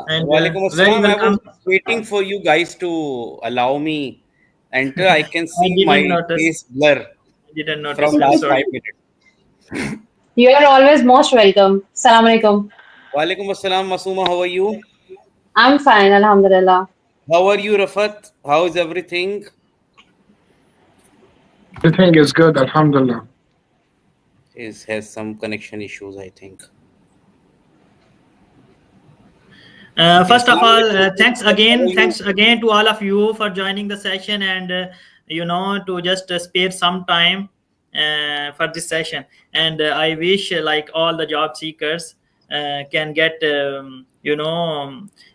and Walaikum very assalam. I was welcome. just waiting for you guys to allow me enter. I can I see my didn't notice. face blur I didn't notice. from I'm last sorry. 5 minutes. You are always most welcome. Assalamu alaikum. Walaikum assalam, Masooma. How are you? I'm fine, Alhamdulillah. How are you, Rafat? How is everything? Everything is good, Alhamdulillah. Is has some connection issues, I think. Okay. First of Assalamu all, alaikum. thanks How are again. you? Thanks again to all of you for joining the session and to just spare some time for this session. And I wish like all the job seekers can get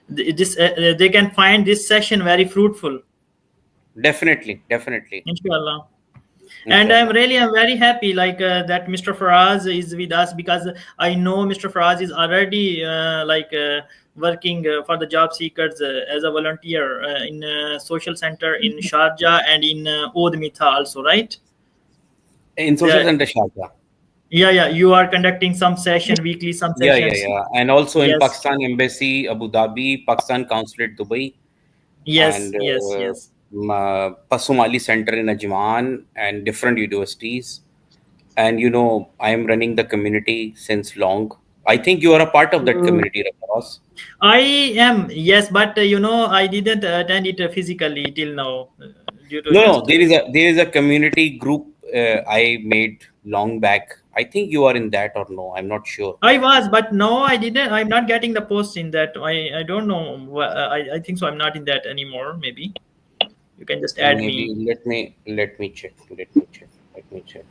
this they can find this session very fruitful. Definitely, definitely. Inshallah. And I'm Inshallah. very happy that Mr. Faraz is with us, because I know Mr. Faraz is already working for the job seekers as a volunteer in social center in Sharjah and in Oud Mitha also, right? In social Yeah, center Sharjah. yeah. You are conducting some session weekly, some Yeah, yeah, sessions. yeah. And also in Yes, Pakistan Embassy, Abu Dhabi, Pakistan Consulate, Dubai, and yes. Pasumali Center in Ajman, and different universities. And I am running the community since long. I think you are a part of that Mm. community, Rafat. I am, yes, but I didn't attend it physically till now due to No, no, just there is a community group I made long back. I think you are in that or no, I'm not sure. I was, but no, I didn't. I'm not getting the post in that. I don't know. I think so. I'm not in that anymore. Maybe you can just add Maybe me. let me check. Let me check.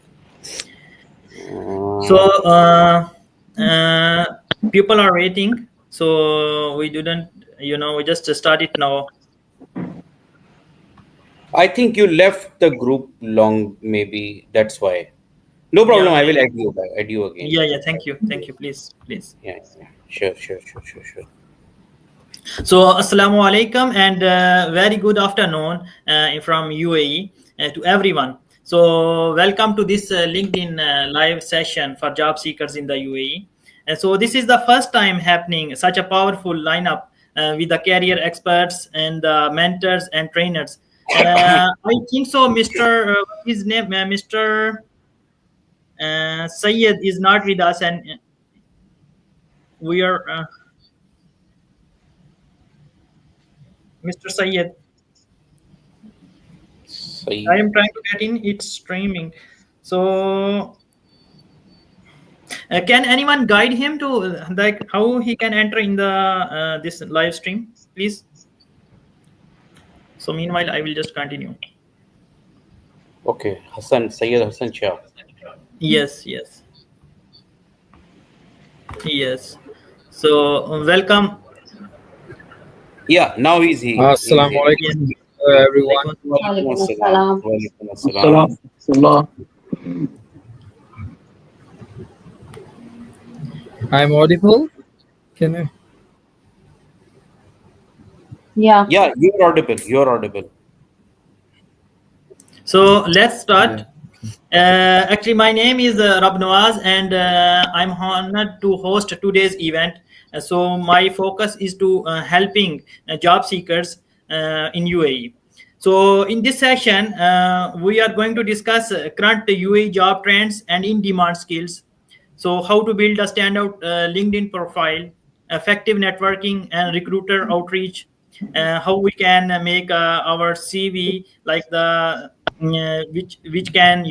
So Uh, uh, people are waiting. So we didn't. We just started now. I think you left the group long. Maybe that's why. No Yeah, problem. I will maybe. add you back. Add you again. Yeah. Thank you. Please. Yeah, yeah. Sure. So, Assalamu alaikum and very good afternoon from UAE to everyone. So, welcome to this LinkedIn live session for job seekers in the UAE. And so, this is the first time happening such a powerful lineup with the career experts and the mentors and trainers. I think so, Mr. His name, Mr. Syed is not with us, and we are Mr. Syed. I Saeed. am trying to get in. It's streaming. So, can anyone guide him to like how he can enter in the this live stream, please? So, meanwhile, I will just continue. Okay, Syed Hassan Shah. Yes. So, welcome. Yeah, now he's Assalamu here. Yes. alaikum, everyone. Alaikum Walaikum Walaikum assalam. assalam. Walaikum assalam. Assalam. Allah. I'm audible. Can I? Yeah. Yeah, you're audible. You're audible. So let's start. Yeah. Actually, my name is Rab Nawaz, and I'm honored to host today's event. So my focus is to helping job seekers in UAE. So in this session, we are going to discuss current UAE job trends and in-demand skills. So how to build a standout LinkedIn profile, effective networking and recruiter outreach, how we can make our CV like the which can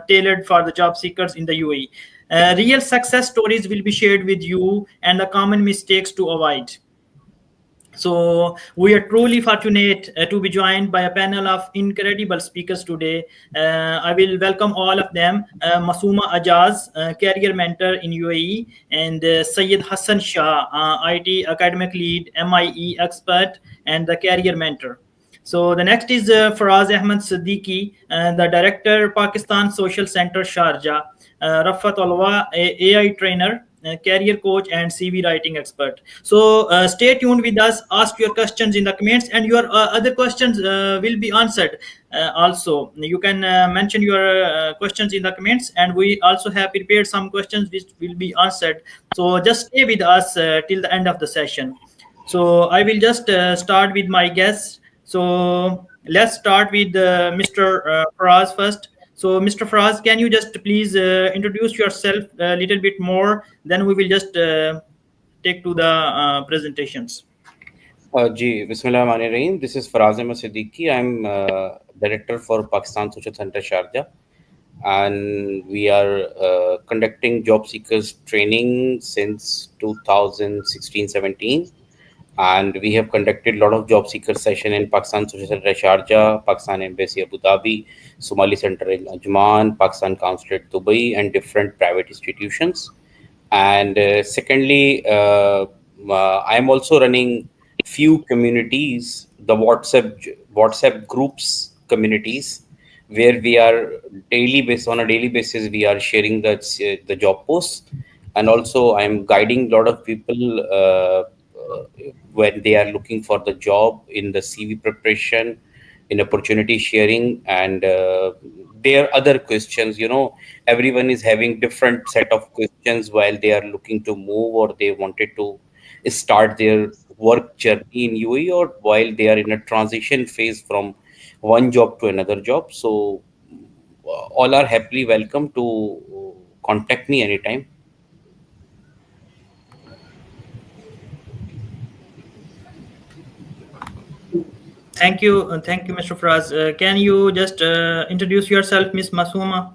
tailored for the job seekers in the UAE. Real success stories will be shared with you and the common mistakes to avoid. So we are truly fortunate to be joined by a panel of incredible speakers today. I will welcome all of them: Masooma Ajaz, career mentor in UAE, and Syed Hassan Shah, IT academic lead, MIE expert, and the career mentor. So the next is Faraz Ahmed Siddiqui, the director, Pakistan Social Center, Sharjah. Rafat Alwa, AI trainer, career coach, and CV writing expert. So stay tuned with us. Ask your questions in the comments, and your other questions will be answered. Also, you can mention your questions in the comments, and we also have prepared some questions which will be answered. So just stay with us till the end of the session. So I will just start with my guests. So let's start with Mr. Faraz first. So Mr. Faraz, can you just please introduce yourself a little bit more? Then we will just take to the presentations. Bismillahirrahmanirrahim. This is Faraz Siddiqui. I'm director for Pakistan Social Center Sharjah, and we are conducting job seekers training since 2016-17. And we have conducted a lot of job seeker session in Pakistan Social Center Sharjah, Pakistan Embassy Abu Dhabi, Somali Center in Ajman, Pakistan Consulate Dubai, and different private institutions. And secondly, I am also running few communities, the WhatsApp groups communities, where we are on a daily basis we are sharing the job posts, and also I am guiding a lot of people when they are looking for the job in the CV preparation, in opportunity sharing, and there are other questions. Everyone is having different set of questions while they are looking to move, or they wanted to start their work journey in UAE, or while they are in a transition phase from one job to another job. So all are happily welcome to contact me anytime. Thank you, Mr. Faraz. Can you just introduce yourself, Miss Masooma?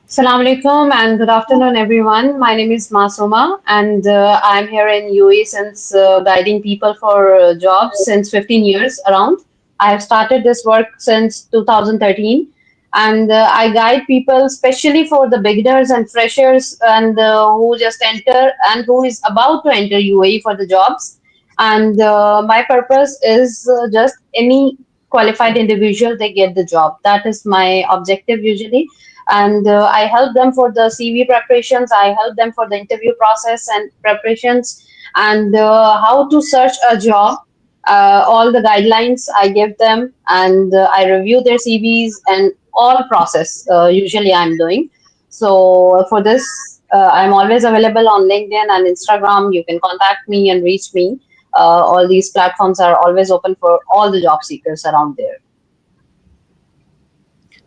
Assalamu alaikum and good afternoon, everyone. My name is Masooma, and I'm here in UAE since guiding people for jobs since 15 years around. I have started this work since 2013, and I guide people, especially for the beginners and freshers, and who just enter and who is about to enter UAE for the jobs. And my purpose is just any qualified individual they get the job. That is my objective usually, and I help them for the CV preparations. I help them for the interview process and preparations, and how to search a job. All the guidelines I give them, and I review their CVs and all process. Usually, I'm doing so. For this, I'm always available on LinkedIn and Instagram. You can contact me and reach me. All these platforms are always open for all the job seekers around there.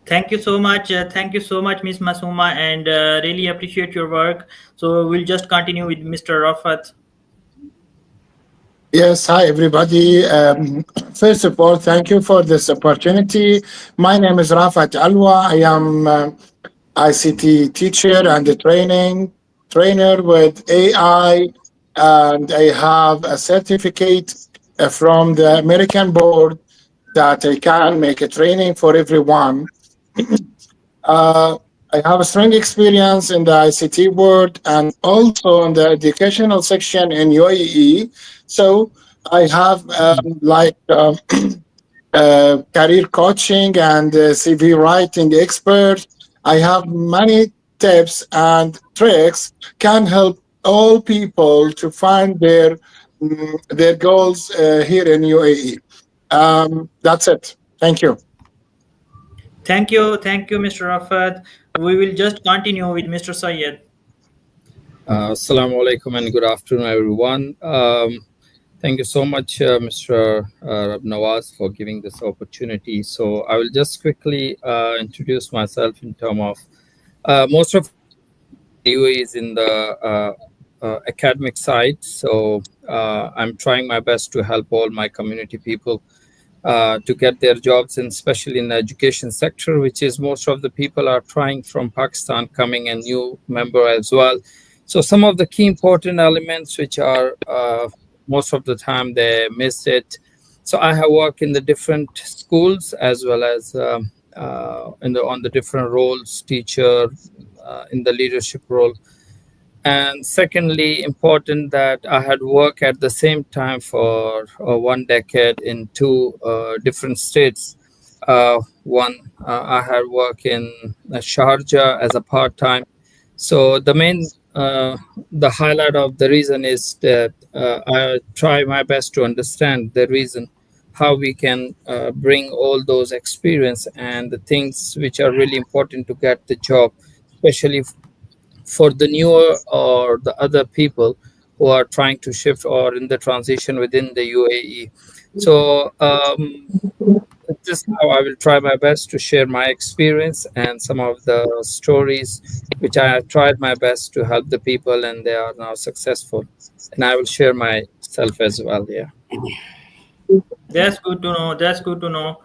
Thank you so much. Thank you so much, Miss Masooma, and really appreciate your work. So we'll just continue with Mr. Rafat. Yes, hi everybody. First of all, thank you for this opportunity. My name is Rafat Alwa. I am ICT teacher and a trainer with AI, and I have a certificate from the American board that I can make a training for everyone. Uh, I have a strong experience in the ICT world and also in the educational section in UAE. So I have career coaching and CV writing expert. I have many tips and tricks can help all people to find their goals here in UAE. That's it. Thank you. Thank you, Mr. Rafat. We will just continue with Mr. Syed. Assalamu alaikum and good afternoon, everyone. Thank you so much, Mr. Nawaz, for giving this opportunity. So I will just quickly introduce myself in terms of most of UAE is in the academic side. So I'm trying my best to help all my community people to get their jobs, and especially in the education sector, which is most of the people are trying from Pakistan, coming a new member as well. So some of the key important elements which are most of the time they miss it. So I have worked in the different schools as well as on the different roles, teacher, in the leadership role. And secondly, important that I had worked at the same time for 1 decade in two different states. One, I had worked in Sharjah as a part-time. So the highlight of the reason is that I try my best to understand the reason how we can bring all those experience and the things which are really important to get the job, especially for the newer or the other people who are trying to shift or in the transition within the UAE. So this is how I will try my best to share my experience and some of the stories which I have tried my best to help the people and they are now successful. And I will share myself as well. Yeah. That's good to know. That's good to know.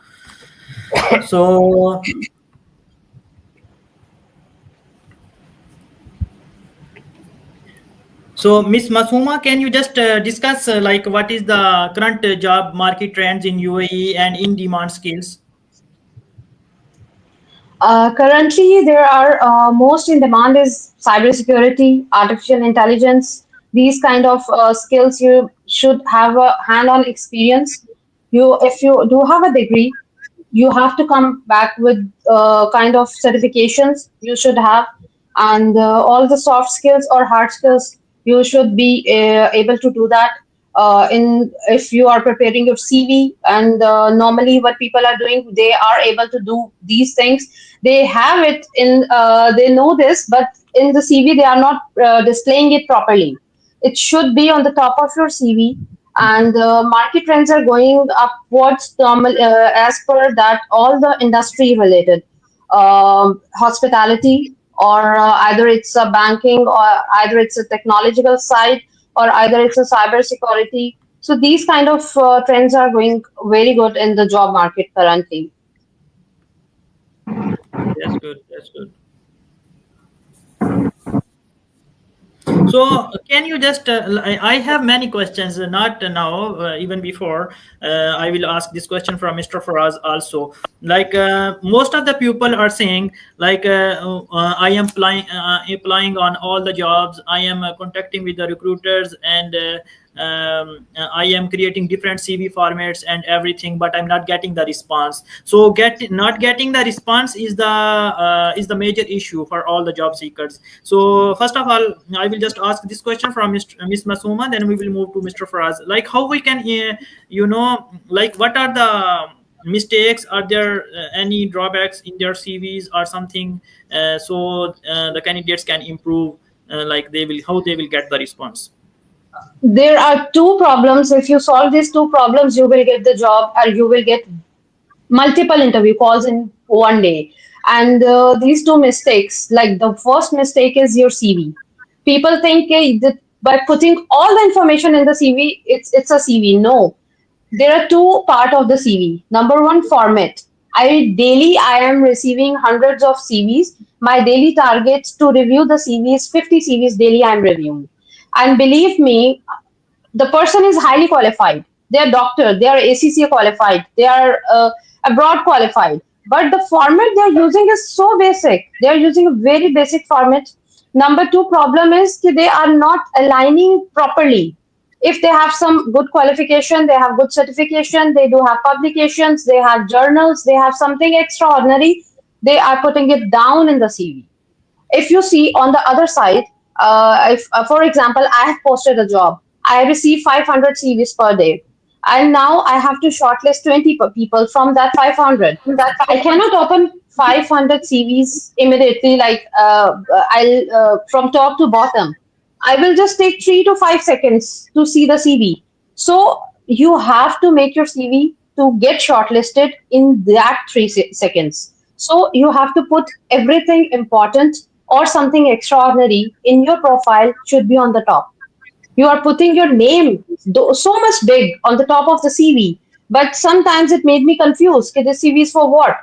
So, Miss Masuma, can you just discuss like what is the current job market trends in UAE and in demand skills? Currently, there are most in demand is cybersecurity, artificial intelligence. These kind of skills you should have a hand-on experience. If you do have a degree, you have to come back with kind of certifications you should have, and all the soft skills or hard skills you should be able to do that. In if you are preparing your CV, and normally what people are doing, they are able to do these things. They have it in, they know this, but in the CV they are not displaying it properly. It should be on the top of your CV, and market trends are going upwards normal, as per that all the industry related, hospitality, or either it's a banking, or either it's a technological side, or either it's a cyber security. So these kind of trends are going very good in the job market currently. That's good. That's good. So, can you just? I have many questions, not now, even before. I will ask this question from Mr. Faraz also. Like most of the people are saying, like I am applying on all the jobs. I am contacting with the recruiters, and I am creating different CV formats and everything, but I'm not getting the response. So, not getting the response is the major issue for all the job seekers. So first of all, I will just ask this question from Miss Masuma, then we will move to Mr. Faraz. Like how we can, like what are the mistakes? Are there any drawbacks in their CVs or something? The candidates can improve, like how they will get the response. There are two problems. If you solve these two problems, you will get the job, or you will get multiple interview calls in one day. And these two mistakes, like the first mistake is your CV. People think that by putting all the information in the CV, it's a CV. No, there are two part of the CV. Number one, format. I am receiving hundreds of CVs. My daily targets to review the CVs, 50 CVs daily I am reviewing. And believe me, the person is highly qualified. They are doctor, they are ACCA qualified, they are abroad qualified. But the format they are using is so basic. They are using a very basic format. Number two problem is that they are not aligning properly. If they have some good qualification, they have good certification, they do have publications, they have journals, they have something extraordinary, they are putting it down in the CV. If you see on the other side, if for example I have posted a job, I receive 500 CVs per day, and now I have to shortlist 20 people from that 500. I cannot open 500 CVs immediately, like I'll from top to bottom. I will just take 3 to 5 seconds to see the CV. So you have to make your CV to get shortlisted in that 3 seconds. So you have to put everything important or something extraordinary in your profile should be on the top. You are putting your name so much big on the top of the CV, but sometimes it made me confused. Okay, the CV is for what?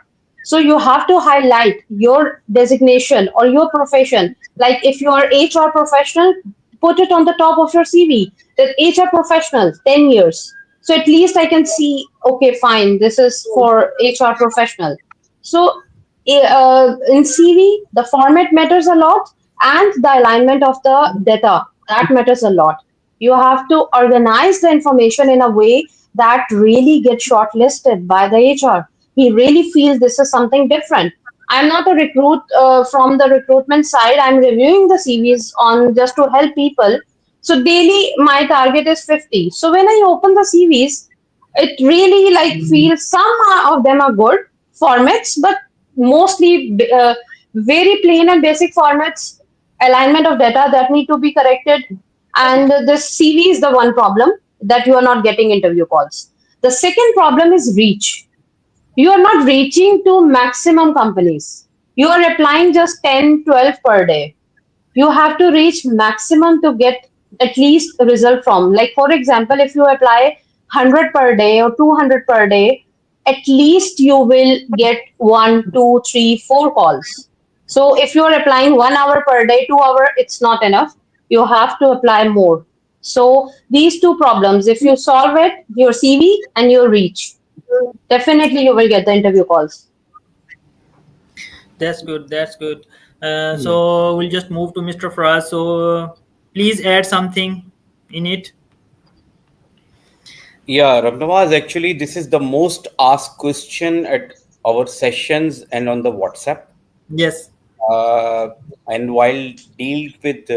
So you have to highlight your designation or your profession. Like if you are HR professional, put it on the top of your CV. That HR professional, 10 years. So at least I can see, okay, fine, this is for HR professional. So in CV, the format matters a lot, and the alignment of the data, that matters a lot. You have to organize the information in a way that really gets shortlisted by the HR. He really feels this is something different. I'm not a from the recruitment side. I'm reviewing the CVs on just to help people. So daily, my target is 50. So when I open the CVs, it really like feels some of them are good formats, but mostly very plain and basic formats, alignment of data that need to be corrected, And this CV is the one problem that you are not getting interview calls. The second problem is reach. You are not reaching to maximum companies. You are applying just 10, 12 per day. You have to reach maximum to get at least a result from. Like, for example, if you apply 100 per day or 200 per day, at least you will get one, two, three, four calls. So if you are applying 1 hour per day, 2 hour, it's not enough. You have to apply more. So these two problems, if you solve it, your CV and your reach, definitely you will get the interview calls. That's good. That's good. So we'll just move to Mr. Faraz. So please add something in it. Yeah, Rabnawaz, actually, this is the most asked question at our sessions and on the WhatsApp. Yes. Uh, and while dealt with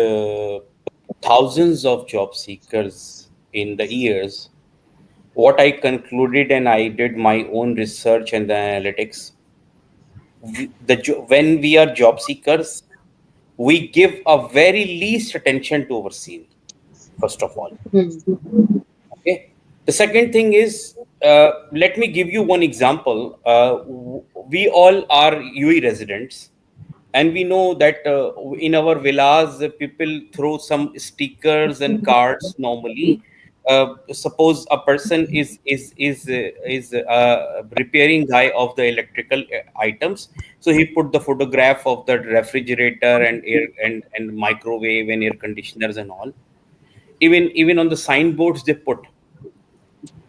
thousands of job seekers in the years, what I concluded, and I did my own research and the analytics, when we are job seekers, we give a very least attention to our CV, first of all. Hmm. Okay. The second thing is, let me give you one example. We all are UAE residents, and we know that in our villas, people throw some stickers and cards normally. Suppose a person is repairing guy of the electrical items, so he put the photograph of the refrigerator and air and microwave and air conditioners and all. Even on the signboards they put.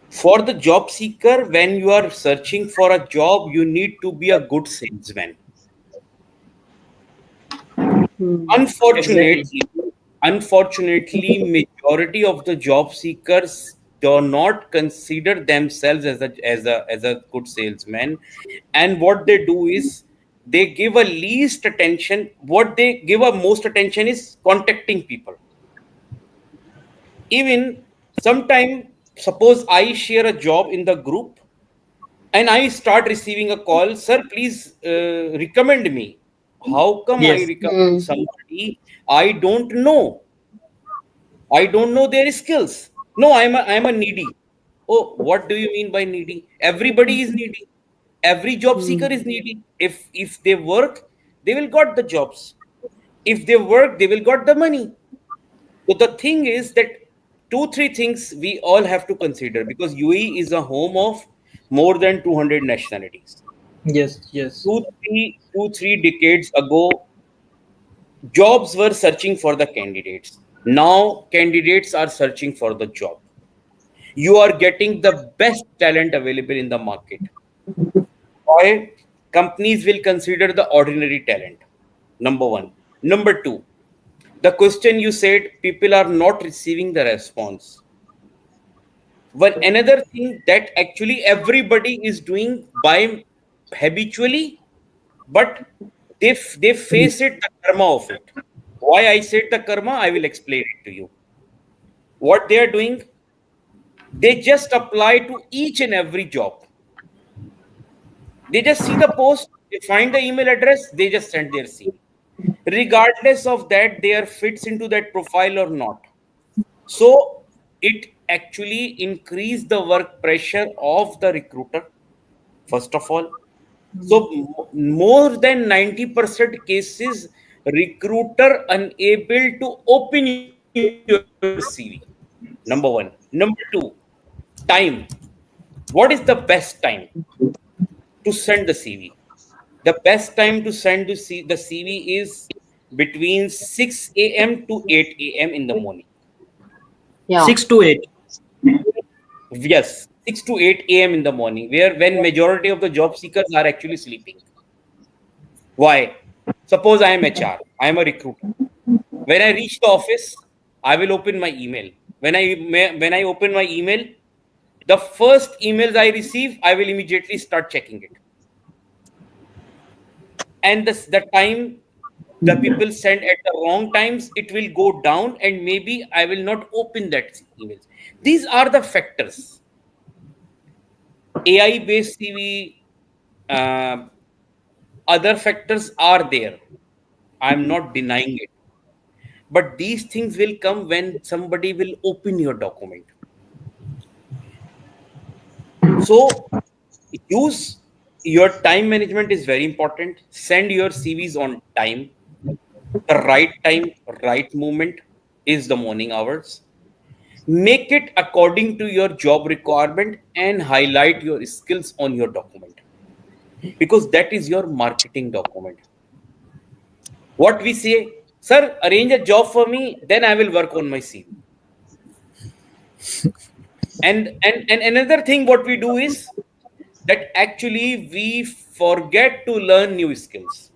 For the job seeker, when you are searching for a job, you need to be a good salesman. Hmm. Exactly. Unfortunately, majority of the job seekers do not consider themselves as a good salesman, and what they do is they give a least attention. What they give a most attention is contacting people. Even sometime, suppose I share a job in the group and I start receiving a call, sir, please recommend me. How come I Yes. recommend somebody I don't know? I don't know their skills. No, I'm a needy. Oh, what do you mean by needy? Everybody is needy. Every job seeker Hmm. is needy. If they work, they will got the jobs. If they work, they will got the money. So the thing is that two, three things we all have to consider because UAE is a home of more than 200 nationalities. Yes. Yes. 2, 3 decades ago, jobs were searching for the candidates. Now, candidates are searching for the job. You are getting the best talent available in the market. Why? Companies will consider the ordinary talent. Number one. Number two, the question you said, people are not receiving the response. One another thing that actually everybody is doing by habitually, but they face it the karma of it. Why I said the karma, I will explain it to you. What they are doing, they just apply to each and every job. They just see the post, they find the email address, they just send their CV. Regardless of that, they are fits into that profile or not. So it actually increase the work pressure of the recruiter, first of all. So more than 90% cases, recruiter unable to open your CV. Number one. Number two, time. What is the best time to send the CV? The best time to send the CV is between 6 a.m. to 8 a.m. in the morning. Yeah. 6 to 8. Yes, 6 to 8 a.m. in the morning, where when majority of the job seekers are actually sleeping. Why? Suppose I am HR, I am a recruiter. When I reach the office, I will open my email. When I open my email, the first emails I receive, I will immediately start checking it. And the time the people send at the wrong times, it will go down, and maybe I will not open that emails. These are the factors. AI based CV, uh, other factors are there. I'm not denying it. But these things will come when somebody will open your document. So use your time management is very important. Send your CVs on time. The right time, right moment is the morning hours. Make it according to your job requirement and highlight your skills on your document, because that is your marketing document. What we say, sir, arrange a job for me, then I will work on my CV. And another thing what we do is that actually we forget to learn new skills.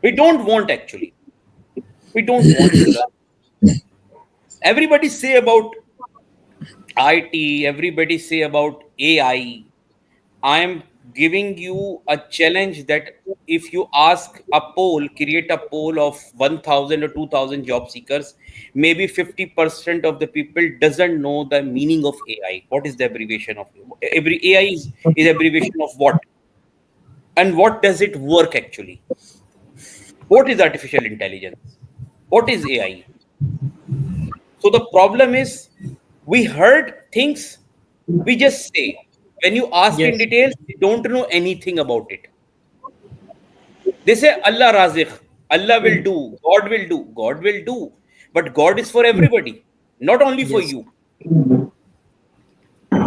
We don't want, actually. We don't want to learn. Everybody say about IT, everybody say about AI. I am giving you a challenge that if you ask a poll, create a poll of 1,000 or 2,000 job seekers, maybe 50% of the people doesn't know the meaning of AI. What is the abbreviation of every AI is abbreviation of what? And what does it work actually? What is artificial intelligence? What is AI? So the problem is we heard things, we just say. When you ask in Yes. details, they don't know anything about it. They say Allah Razik, Allah will do, God will do, God will do. But God is for everybody, not only for Yes. you.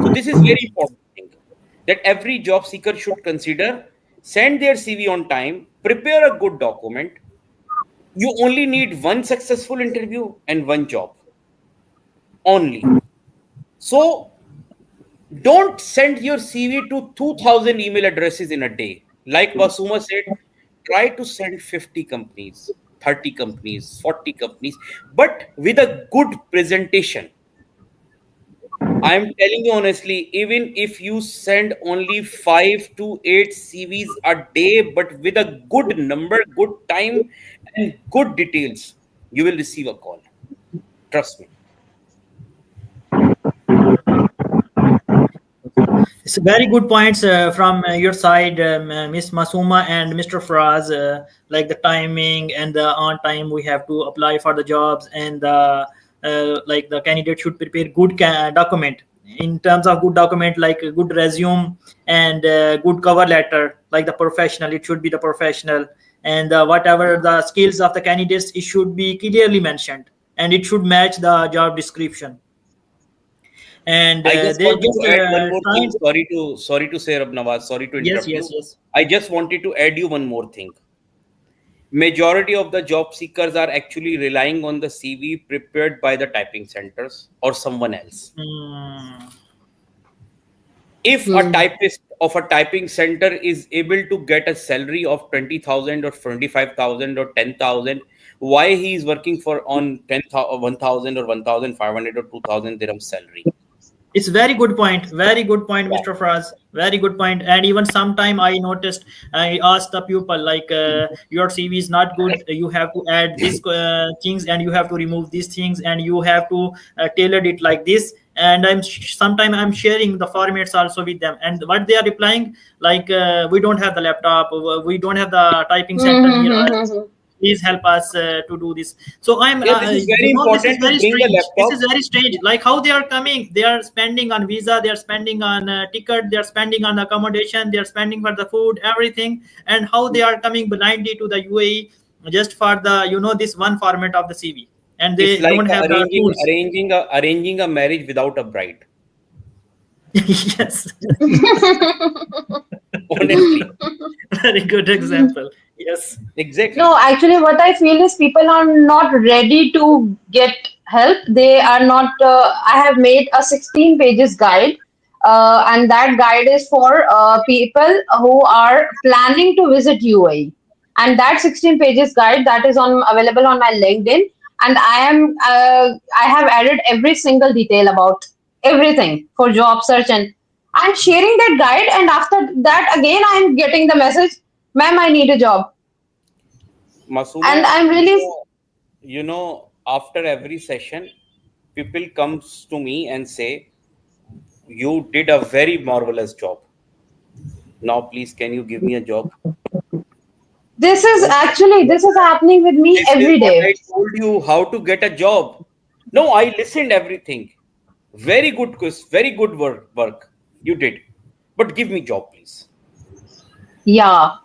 So this is very important thing that every job seeker should consider. Send their CV on time, prepare a good document. You only need one successful interview and one job only. So don't send your CV to 2,000 email addresses in a day. Like Masooma said, try to send 50 companies, 30 companies, 40 companies, but with a good presentation. I'm telling you honestly, even if you send only 5 to 8 CVs a day, but with a good number, good time, and good details, you will receive a call. Trust me. It's very good points from your side, Miss Masuma and Mr. Faraz. Like the timing and the on time we have to apply for the jobs, and like the candidate should prepare good document. In terms of good document, like a good resume and good cover letter, like the professional, it should be the professional, and whatever the skills of the candidates, it should be clearly mentioned, and it should match the job description. And I just they wanted just to add one more thing. trying. Sorry to say, Nawaz, sorry to Yes, interrupt yes, you. yes. I just wanted to add you one more thing. Majority of the job seekers are actually relying on the CV prepared by the typing centers or someone else. Mm, If a Hmm. typist of a typing center is able to get a salary of 20,000 or 25,000 or 10,000, why he is working for on 10,000 1,000 or 1,500 or 2,000 dirham salary? it's very good point. Very good point, Yeah. Mr. Fraz. Very good point. And even sometime I noticed, I asked the pupil like, your CV is not good. You have to add these things, and you have to remove these things, and you have to tailor it like this. And sometime I'm sharing the formats also with them, and what they are replying like, we don't have the laptop, we don't have the typing center near us, Hmm. please help us to do this. So I'm Yeah, this is very this is important to very bring a strange, this laptop. is very strange, like how they are coming, they are spending on visa, they are spending on ticket, they are spending on accommodation, they are spending for the food, everything, and how they are coming blindly to the UAE just for the, this one format of the CV, and It's they like don't have the arranging tools. arranging a marriage without a bride. Yes. Honestly, Very good example. Yes. No, exactly. actually, what I feel is people are not ready to get help. They are not. I have made a 16 pages guide, and that guide is for people who are planning to visit UAE. And that 16 pages guide that is on available on my LinkedIn, and I have added every single detail about everything for job search, and I'm sharing that guide. And after that, again, I'm getting the message, "Ma'am, I need a job." And Masuma, I'm really after every session, people comes to me and say, "You did a very marvelous job. Now, please, can you give me a job?" This is happening with me This is every what day. I told you, how to get a job. No, I listened everything. Very good quiz, very good work you did. But give me job, please. Yeah.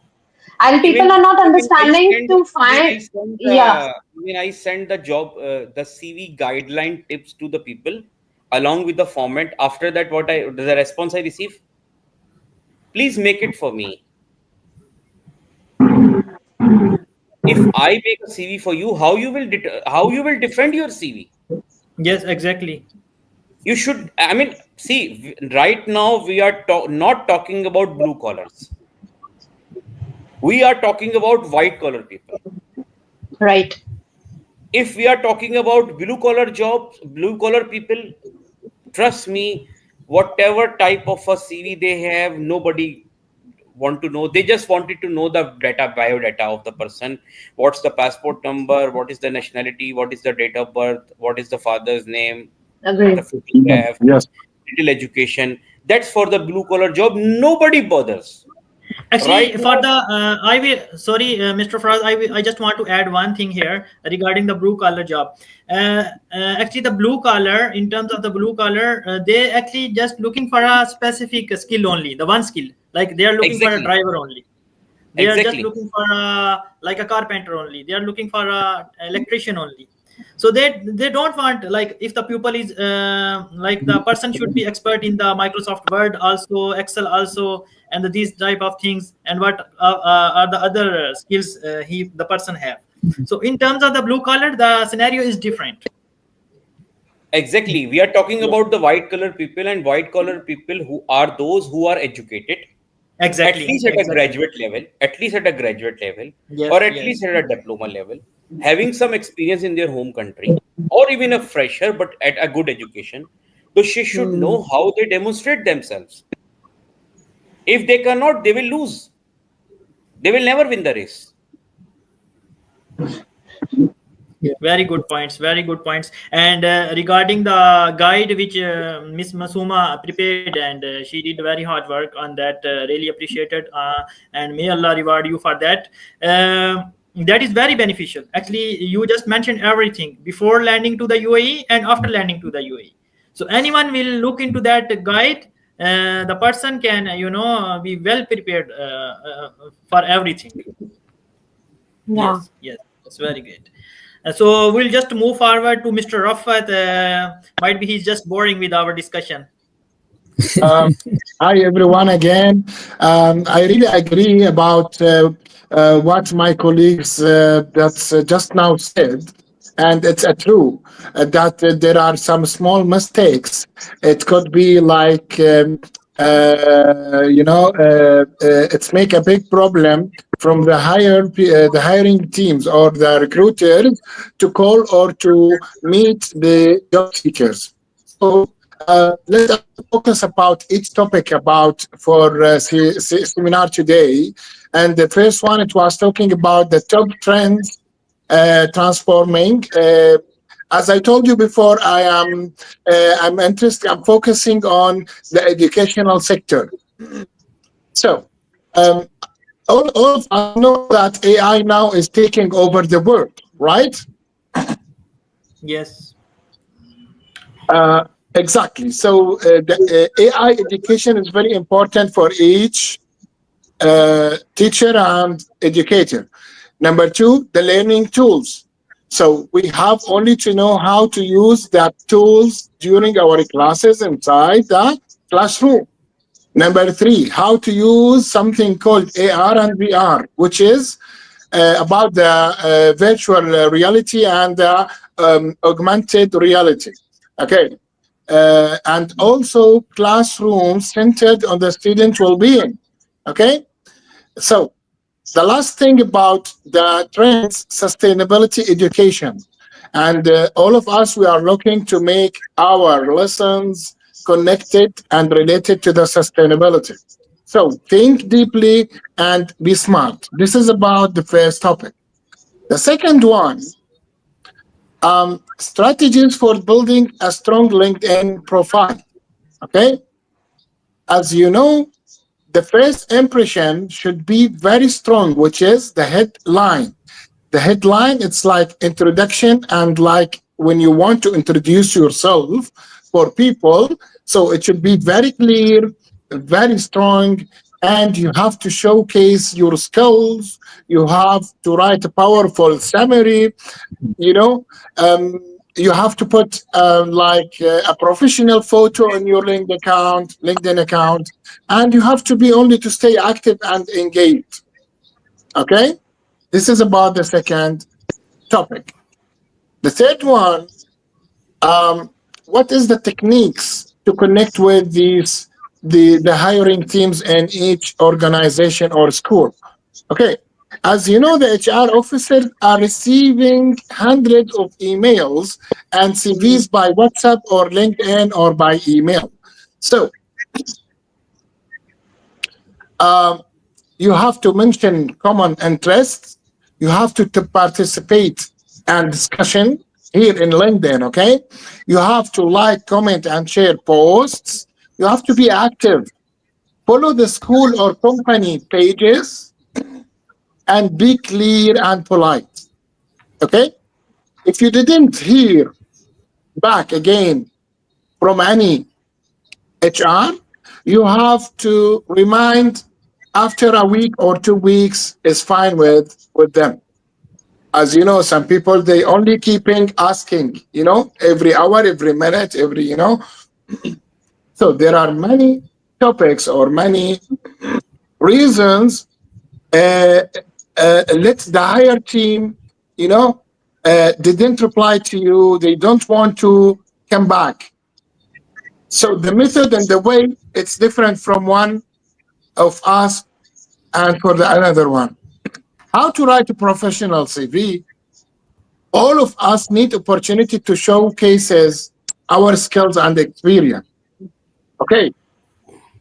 And Even people are not even I understanding send to even I find, send yeah, even I send the job the CV guideline tips to the people along with the format. After that, what I the response I receive, please make it for me. If I make a CV for you, how you will defend your CV? Yes, exactly. You should. I mean, see, right now we are not talking about blue collars. We are talking about white collar people. right. If we are talking about blue collar jobs, blue collar people, trust me, whatever type of a CV they have, nobody want to know. They just wanted to know the biodata of the person. What's the passport number? What is the nationality? What is the date of birth? What is the father's name? The Agree. photograph, Yes. little education. That's for the blue collar job. Nobody bothers. Right Actually, for now, the I will sorry, Mr. Faraz, I just want to add one thing here regarding the blue collar job. Actually, the blue collar, in terms of the blue collar, they actually just looking for a specific skill only, the one skill. Like they are looking for a exactly, driver only. They are just exactly. looking for like a carpenter only. They are looking for a electrician only. So they don't want, like, if the pupil is like, the person should be expert in the Microsoft Word also, Excel also, and these type of things, and what are the other skills the person have. So in terms of the blue collar, the scenario is different. Exactly. We are talking Yes, about the white collar people, and white collar people who are those who are educated, at exactly, least at a exactly. graduate level, at least at a graduate level, or Yes, at least yes. at a diploma level, having some experience in their home country, or even a fresher but at a good education. So she should Hmm. know how they demonstrate themselves. If they cannot, they will lose. They will never win the race. Very good points. Very good points. And regarding the guide which Miss Masuma prepared, and she did very hard work on that. Really appreciated, and may Allah reward you for that. That is very beneficial. Actually, you just mentioned everything before landing to the UAE and after landing to the UAE. So anyone will look into that guide. The person can, be well prepared for everything. Yeah. Yes, yes, that's very great. So we'll just move forward to Mr. Rafat. Might be he's just boring with our discussion. Um, Hi, everyone, again. I really agree about what my colleagues that's just now said. And it's true that there are some small mistakes. It could be like, it's make a big problem from the hiring teams or the recruiters to call or to meet the job seekers. So let us focus about each topic about for seminar today. And the first one, it was talking about the top trends transforming. As I told you before, I'm interested. I'm focusing on the educational sector. So um, all of us know that AI now is taking over the world, right? Yes, Uh, exactly. So the AI education is very important for each teacher and educator. Number two, the learning tools. So we have only to know how to use that tools during our classes inside the classroom. Number three, how to use something called AR and VR, which is about the virtual reality and augmented reality. Okay. And also classrooms centered on the student well-being. Okay. So the last thing about the trends, sustainability education. And all of us, we are looking to make our lessons connected and related to the sustainability. So think deeply and be smart. This is about the first topic. The second one, strategies for building a strong LinkedIn profile. Okay. As you know, the first impression should be very strong, which is the headline. The headline, it's like introduction, and like when you want to introduce yourself for people, so it should be very clear, very strong, and you have to showcase your skills. You have to write a powerful summary, you know. You have to put a professional photo on your LinkedIn account, and you have to be only to stay active and engaged. Okay, this is about the second topic. The third one, what is the techniques to connect with the hiring teams in each organization or school? Okay, as you know, the HR officers are receiving hundreds of emails and CVs by WhatsApp or LinkedIn or by email. So you have to mention common interests. You have to participate and discussion here in LinkedIn, okay? You have to like, comment, and share posts. You have to be active. Follow the school or company pages and be clear and polite, okay? If you didn't hear back again from any HR, you have to remind after a week or 2 weeks is fine with them. As you know, some people, they only keeping asking, every hour, every minute, So there are many topics or many reasons. Let the higher team, didn't reply to you. They don't want to come back. So the method and the way, it's different from one of us and for the another one. How to write a professional CV? All of us need opportunity to showcases our skills and experience. Okay,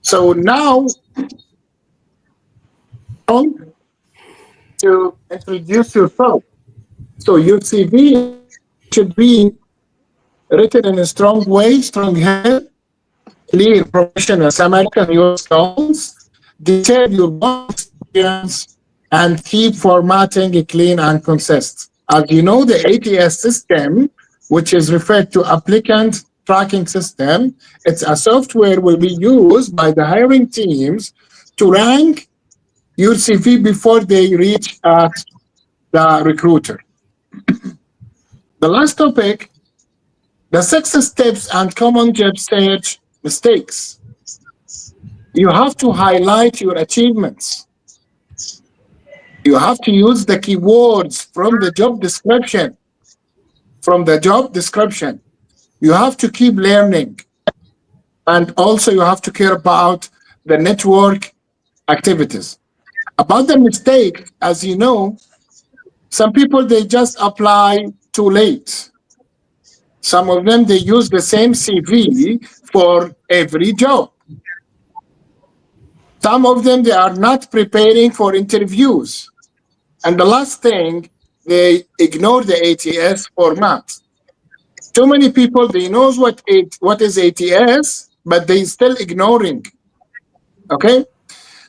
so now to introduce yourself. So your CV should be written in a strong way, strong-headed, clear, professional, summary on your skills, detail your work experience, and keep formatting clean and consistent. As you know, the ATS system, which is referred to applicant tracking system, it's a software will be used by the hiring teams to rank your CV before they reach at the recruiter. The last topic, the success steps and common job search mistakes. You have to highlight your achievements. You have to use the keywords from the job description. You have to keep learning. And also you have to care about the network activities. About the mistake, as you know, some people, they just apply too late. Some of them, they use the same CV for every job. Some of them, they are not preparing for interviews. And the last thing, they ignore the ATS format. Too many people, they know what is ATS, but they still ignoring. Okay?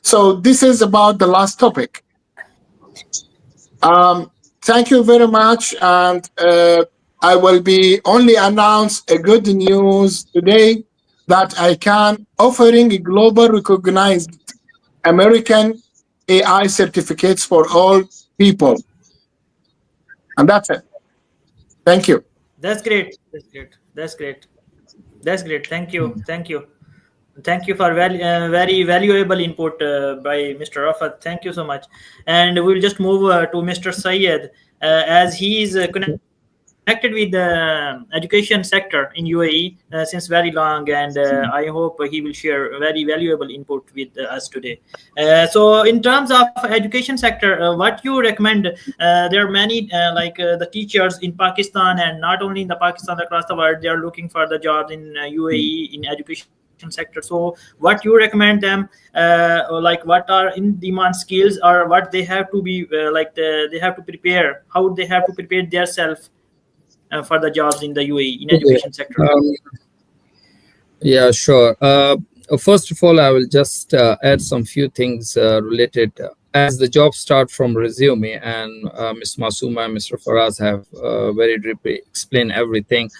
So this is about the last topic. Thank you very much. And I will be only announce a good news today that I can offering a global recognized American AI certificates for all people. And that's it. Thank you. That's great. Thank you. Thank you for very valuable input by Mr. Rafat. Thank you so much. And we'll just move to Mr. Syed, as he is connected with the education sector in UAE since very long, and I hope he will share very valuable input with us today. So in terms of education sector, what you recommend? There are many the teachers in Pakistan, and not only in the Pakistan, across the world, they are looking for the jobs in UAE in education sector. So what you recommend them, what are in demand skills, or what they have to be they have to prepare, how they have to prepare themselves for the jobs in the UAE in education sector? Yeah, sure. First of all, I will just add some few things related as the job start from resume, and Ms. Masooma and Mr. Faraz have very deeply explained everything.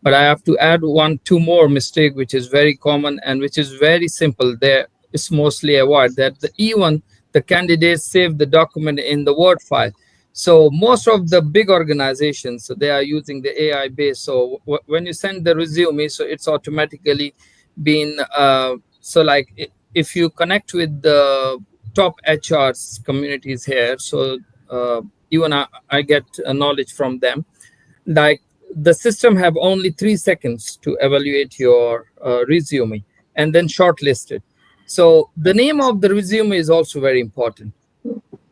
But I have to add two more mistake, which is very common and which is very simple. There is mostly avoid that even the candidates save the document in the Word file. So most of the big organizations, so they are using the AI base. So when you send the resume, so it's automatically been so like if you connect with the top HRs communities here, so even I get knowledge from them, like the system have only 3 seconds to evaluate your resume and then shortlist it. So the name of the resume is also very important.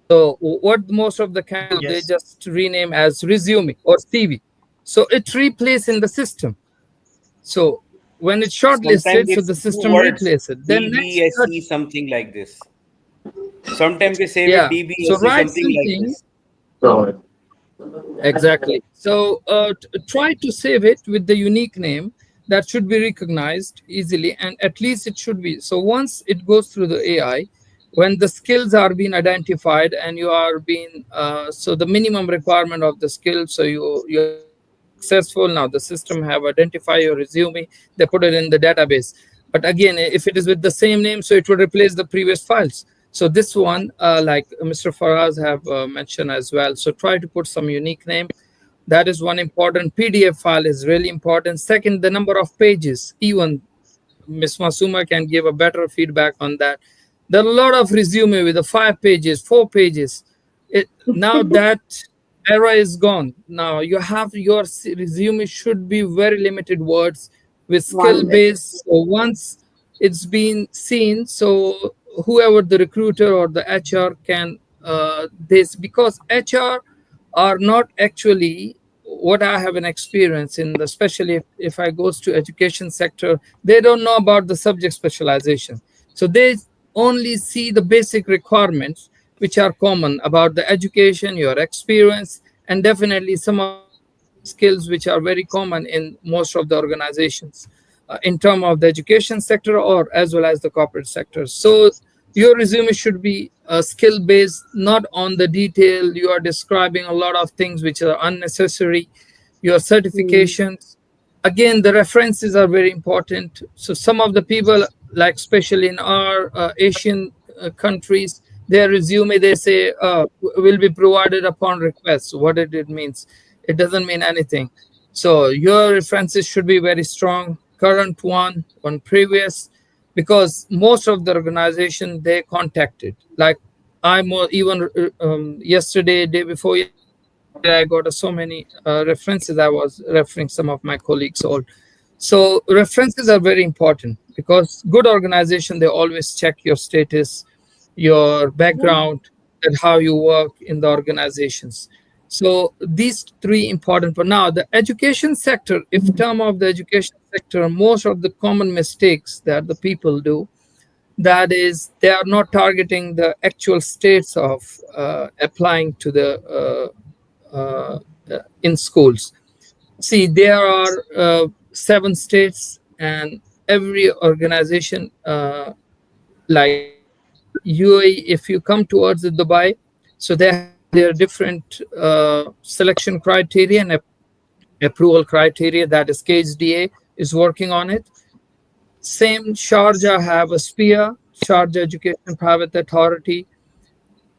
So what most of the candidates they Yes. just rename as resume or CV, so it replaces in the system. So when it's Sometimes shortlisted, so it's the two system words, replaces it. Then next DBSE, something like this. Sometimes they save it yeah, so DBSE, write something like something. this. So, Exactly. So try to save it with the unique name that should be recognized easily, and at least it should be. So once it goes through the AI, when the skills are being identified and you are being so the minimum requirement of the skill, so you have been successful. Now the system have identified your resume, they put it in the database. But again, if it is with the same name, so it will replace the previous files. So this one, like Mr. Faraz have mentioned as well. So try to put some unique name. That is one important. PDF file is really important. Second, the number of pages. Even Miss Masuma can give a better feedback on that. There are a lot of resume with the 5 pages, 4 pages. Now that era is gone. Now you have your resume should be very limited words with skill One bit. base. So once it's been seen, so whoever the recruiter or the HR can this, because HR are not actually what I have an experience in the, especially if I goes to education sector, they don't know about the subject specialization. So they only see the basic requirements which are common about the education, your experience, and definitely some of the basic skills which are very common in most of the organizations in terms of the education sector or as well as the corporate sector. So your resume should be skill based, not on the detail. You are describing a lot of things which are unnecessary. Your Mm. certifications, again, the references are very important. So some of the people, like especially in our Asian countries, their resume they say will be provided upon request. What it means, it doesn't mean anything. So your references should be very strong, current one previous, because most of the organization they contacted. Like I'm even yesterday, day before yesterday, I got so many references. I was referring some of my colleagues all. So references are very important because good organization they always check your status, your background, and how you work in the organizations. So these three important. But now the education sector, if term of the education sector, most of the common mistakes that the people do, that is they are not targeting the actual states of applying to the in schools. See, there are 7 states, and every organization, like UAE, if you come towards Dubai, so they have their different selection criteria and approval criteria. That is KHDA is working on it. Same Sharjah have a SPIA, Sharjah Education Private Authority.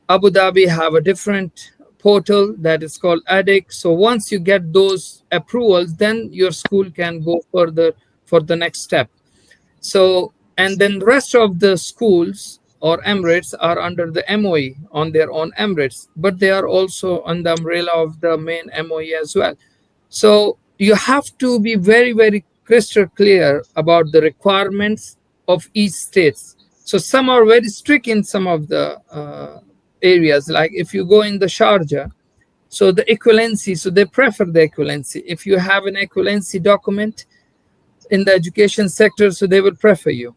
Abu Dhabi have a different portal that is called ADIC. So once you get those approvals, then your school can go further for the next step. So, and then the rest of the schools or Emirates are under the MOE on their own Emirates, but they are also on the umbrella of the main MOE as well. So you have to be very, very crystal clear about the requirements of each states. So some are very strict in some of the areas. Like if you go in the Sharjah, so the equivalency, so they prefer the equivalency. If you have an equivalency document in the education sector, so they will prefer you.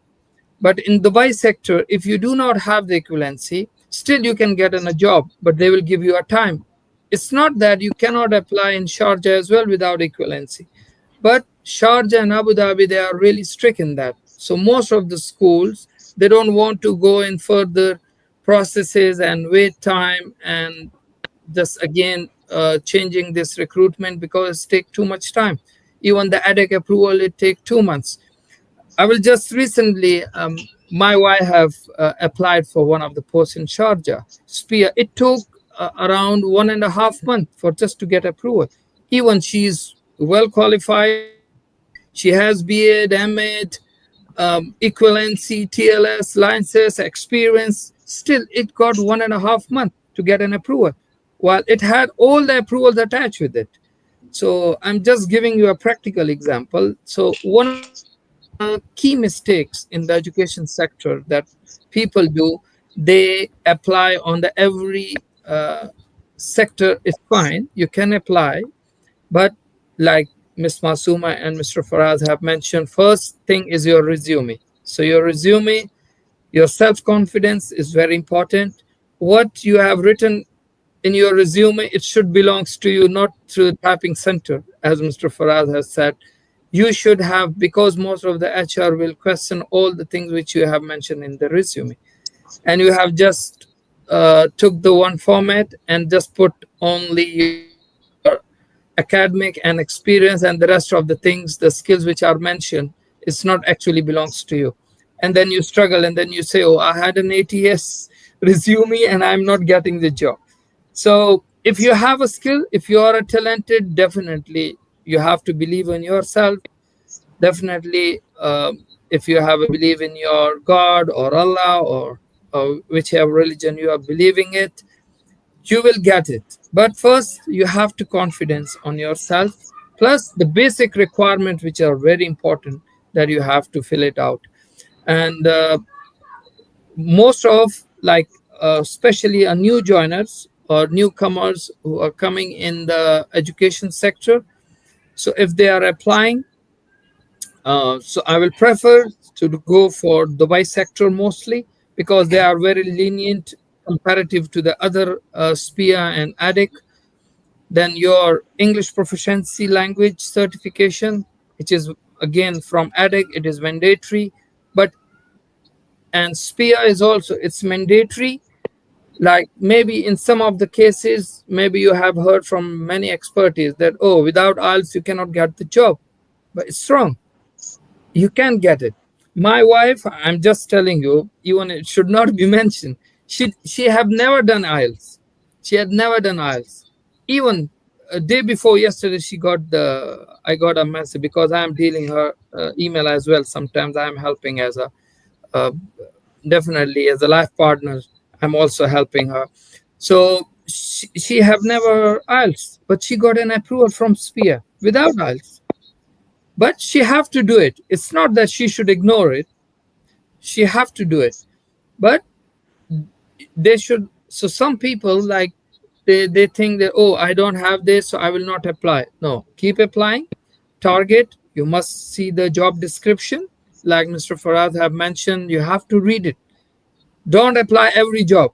But in Dubai sector, if you do not have the equivalency, still you can get in a job, but they will give you a time. It's not that you cannot apply in Sharjah as well without equivalency. But Sharjah and Abu Dhabi, they are really strict in that. So most of the schools, they don't want to go in further processes and wait time and just again changing this recruitment because it take too much time. Even the ADEC approval, it take 2 months. I will just recently, my wife have applied for one of the posts in Sharjah, Spear. It took around 1.5 months for just to get approval. Even she's well qualified. She has BA, MA, equivalency, TLS, licenses, experience. Still, it got 1.5 months to get an approval, while it had all the approvals attached with it. So I'm just giving you a practical example. So one of the key mistakes in the education sector that people do, they apply on the every sector is fine. You can apply, but like Ms. Masooma and Mr. Faraz have mentioned, first thing is your resume. So your resume, your self-confidence is very important. What you have written in your resume, it should belongs to you, not through the typing center, as Mr. Faraz has said. You should have, because most of the HR will question all the things which you have mentioned in the resume. And you have just took the one format and just put only your academic and experience, and the rest of the things, the skills which are mentioned, it's not actually belongs to you. And then you struggle and then you say, oh, I had an ATS resume and I'm not getting the job. So if you have a skill, if you are a talented, definitely you have to believe in yourself. Definitely, if you have a belief in your God or Allah or whichever religion you are believing it, you will get it. But first, you have to confidence on yourself, plus the basic requirements which are very important that you have to fill it out. And most of like especially a new joiners or newcomers who are coming in the education sector, so if they are applying, so I will prefer to go for Dubai sector mostly, because they are very lenient comparative to the other SPIA and ADIC. Then your English proficiency language certification, which is again from ADIC, it is mandatory, but and SPIA is also, it's mandatory. Like maybe in some of the cases, maybe you have heard from many expertise that, oh, without IELTS you cannot get the job, but it's wrong. You can get it. My wife, I'm just telling you, even it should not be mentioned, she have never done IELTS. She had never done IELTS. Even a day before yesterday, I got a message, because I am dealing her email as well. Sometimes I am helping as a uh, definitely as a life partner. I'm also helping her. So she have never IELTS, but she got an approval from SPIA without IELTS. But she have to do it. It's not that she should ignore it. She have to do it. But they should. So some people, like, they think that, oh, I don't have this, so I will not apply. No, keep applying. Target, you must see the job description. Like Mr. Faraz have mentioned, you have to read it. Don't apply every job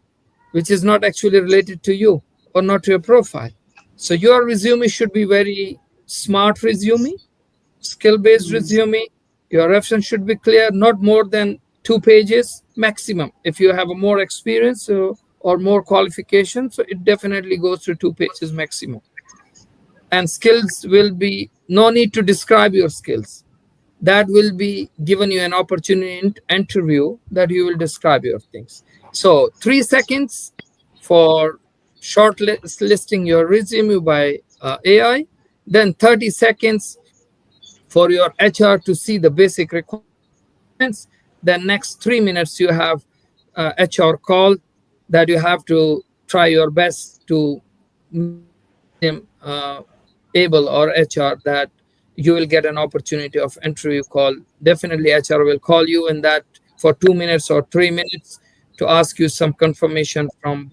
which is not actually related to you or not to your profile. So your resume should be very smart resume, skill-based resume. Your reference should be clear, not more than 2 pages maximum. If you have a more experience or more qualification, so it definitely goes to 2 pages maximum. And skills will be, no need to describe your skills. That will be given you an opportunity in interview that you will describe your things. So 3 seconds for shortlisting your resume by AI, then 30 seconds for your HR to see the basic requirements. Then next 3 minutes you have HR call that you have to try your best to make him able, or HR, that you will get an opportunity of interview call. Definitely HR will call you in that for 2 minutes or 3 minutes to ask you some confirmation from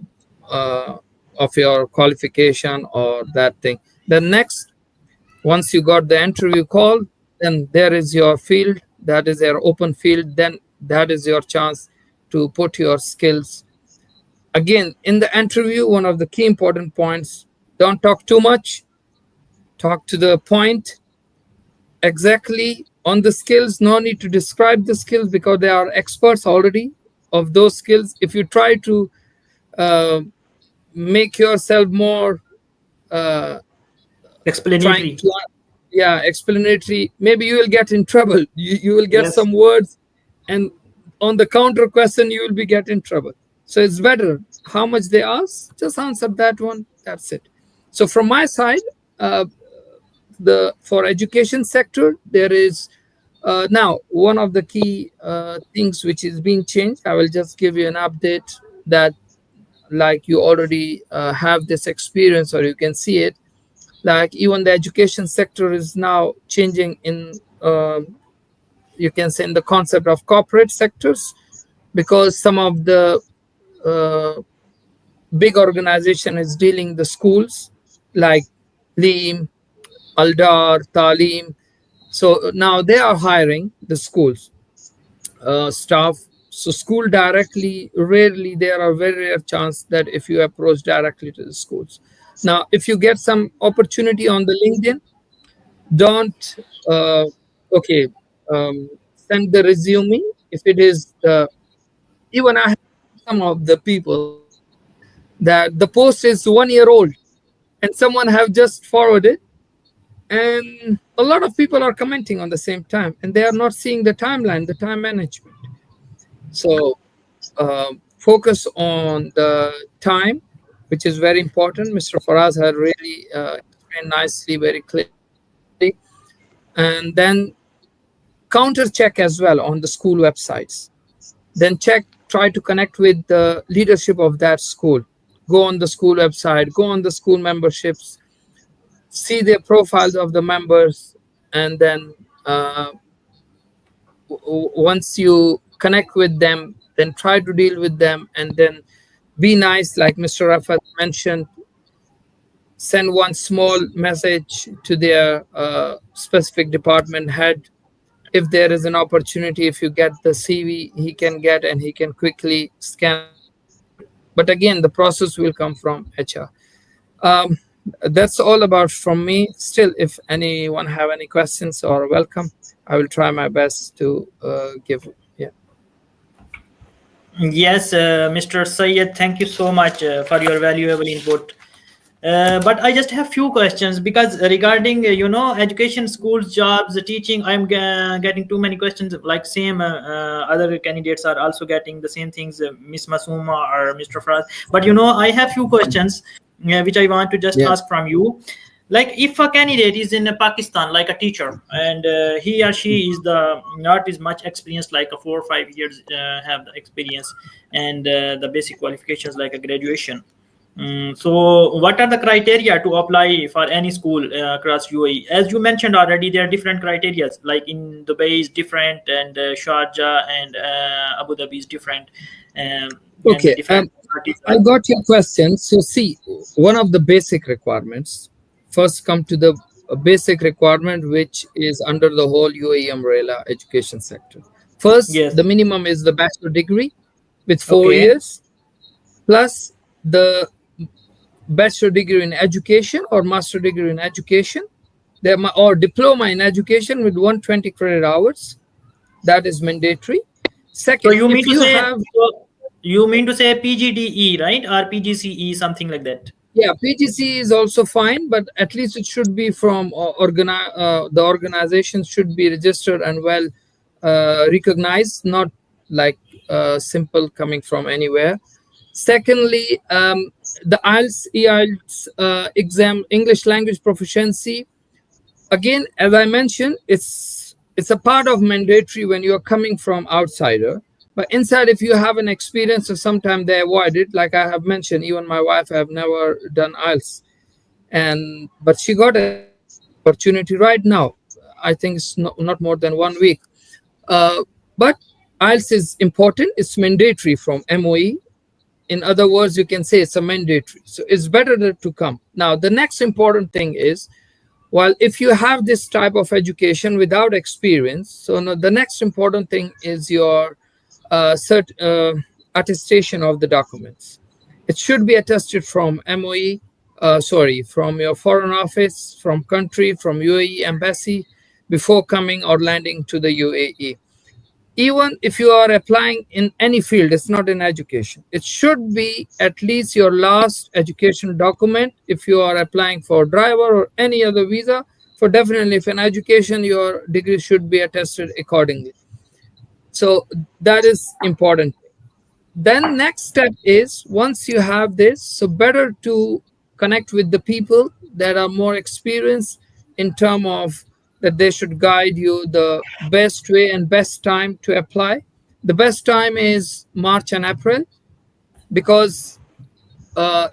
of your qualification or that thing. Then next, once you got the interview call, then there is your field, that is your open field. Then that is your chance to put your skills. Again, in the interview, one of the key important points, don't talk too much, talk to the point, exactly On the skills, no need to describe the skills because they are experts already of those skills. If you try to uh, make yourself more uh, trying Explanatory. to, yeah, explanatory, maybe you will get in trouble. You will get Yes. some words, and on the counter question you will be get in trouble. So it's better how much they ask, just answer that one, that's it. So from my side, uh, the for education sector, there is now one of the key things which is being changed. I will just give you an update that, like, you already have this experience or you can see it. Like, even the education sector is now changing in you can say in the concept of corporate sectors, because some of the uh, big organization is dealing the schools like Leem, Aldar, Talim. So now they are hiring the schools staff. So school directly, rarely, there are very rare chance that if you approach directly to the schools. Now, if you get some opportunity on the LinkedIn, don't okay, send the resume. If it is the, even I have some of the people that the post is 1 year old and someone have just forwarded, and a lot of people are commenting on the same time and they are not seeing the timeline, the time management. So focus on the time, which is very important. Mr. Faraz had really explained nicely, very clearly. And then counter check as well on the school websites. Then check, try to connect with the leadership of that school. Go on the school website, go on the school memberships, see the profiles of the members, and then once you connect with them, then try to deal with them, and then be nice, like Mr. Rafat mentioned. Send one small message to their specific department head. If there is an opportunity, if you get the CV, he can get and he can quickly scan the profile. But again, the process will come from HR. Um, that's all about from me. Still, if anyone have any questions or welcome, I will try my best to give. Yeah. Yes, Mr. Syed, thank you so much for your valuable input. But I just have few questions because regarding education, schools, jobs, teaching, I'm getting too many questions. Like same other candidates are also getting the same things, Miss Masooma or Mr. Faraz. But I have few questions which I want to just Yeah. ask from you. Like if a candidate is in Pakistan, like a teacher, and he or she is the not is much experienced, like a 4 or 5 years have the experience, and the basic qualifications like a graduation. So, what are the criteria to apply for any school across UAE? As you mentioned already, there are different criteria. Like in Dubai is different, and Sharjah and Abu Dhabi is different, and the Okay. different parties I are. got your question. So see, one of the basic requirements. First, come to the basic requirement, which is under the whole UAE umbrella education sector. First, Yes. the minimum is the bachelor degree with four Okay. years plus the bachelor degree in education or master degree in education, or diploma in education with 120 credit hours. That is mandatory. So Second, you mean if to you say have, so you mean to say PGDE, right, or PGCE, something like that? yeah, PGC is also fine, but at least it should be from the organization should be registered and well recognized, not like simple coming from anywhere. Secondly, the IELTS, EILTS exam, English language proficiency. Again, as I mentioned, it's a part of mandatory when you're coming from outsider. But inside, if you have an experience, or sometimes they avoid it. Like I have mentioned, even my wife have never done IELTS, and but she got an opportunity right now. I think it's not more than 1 week. But IELTS is important. It's mandatory from MOE. In other words, you can say it's a mandatory. So it's better to come. Now, the next important thing is, well, if you have this type of education without experience, so now the next important thing is your attestation of the documents. It should be attested from MOE, sorry, from your foreign office, from country, from UAE embassy. before coming or landing to the UAE. Even if you are applying in any field, it's not in education, it should be at least your last education document. If you are applying for driver or any other visa, for definitely if in education, your degree should be attested accordingly. So that is important. Then next step is, once you have this, so better to connect with the people that are more experienced in terms of that they should guide you the best way and best time to apply. The best time is March and April, because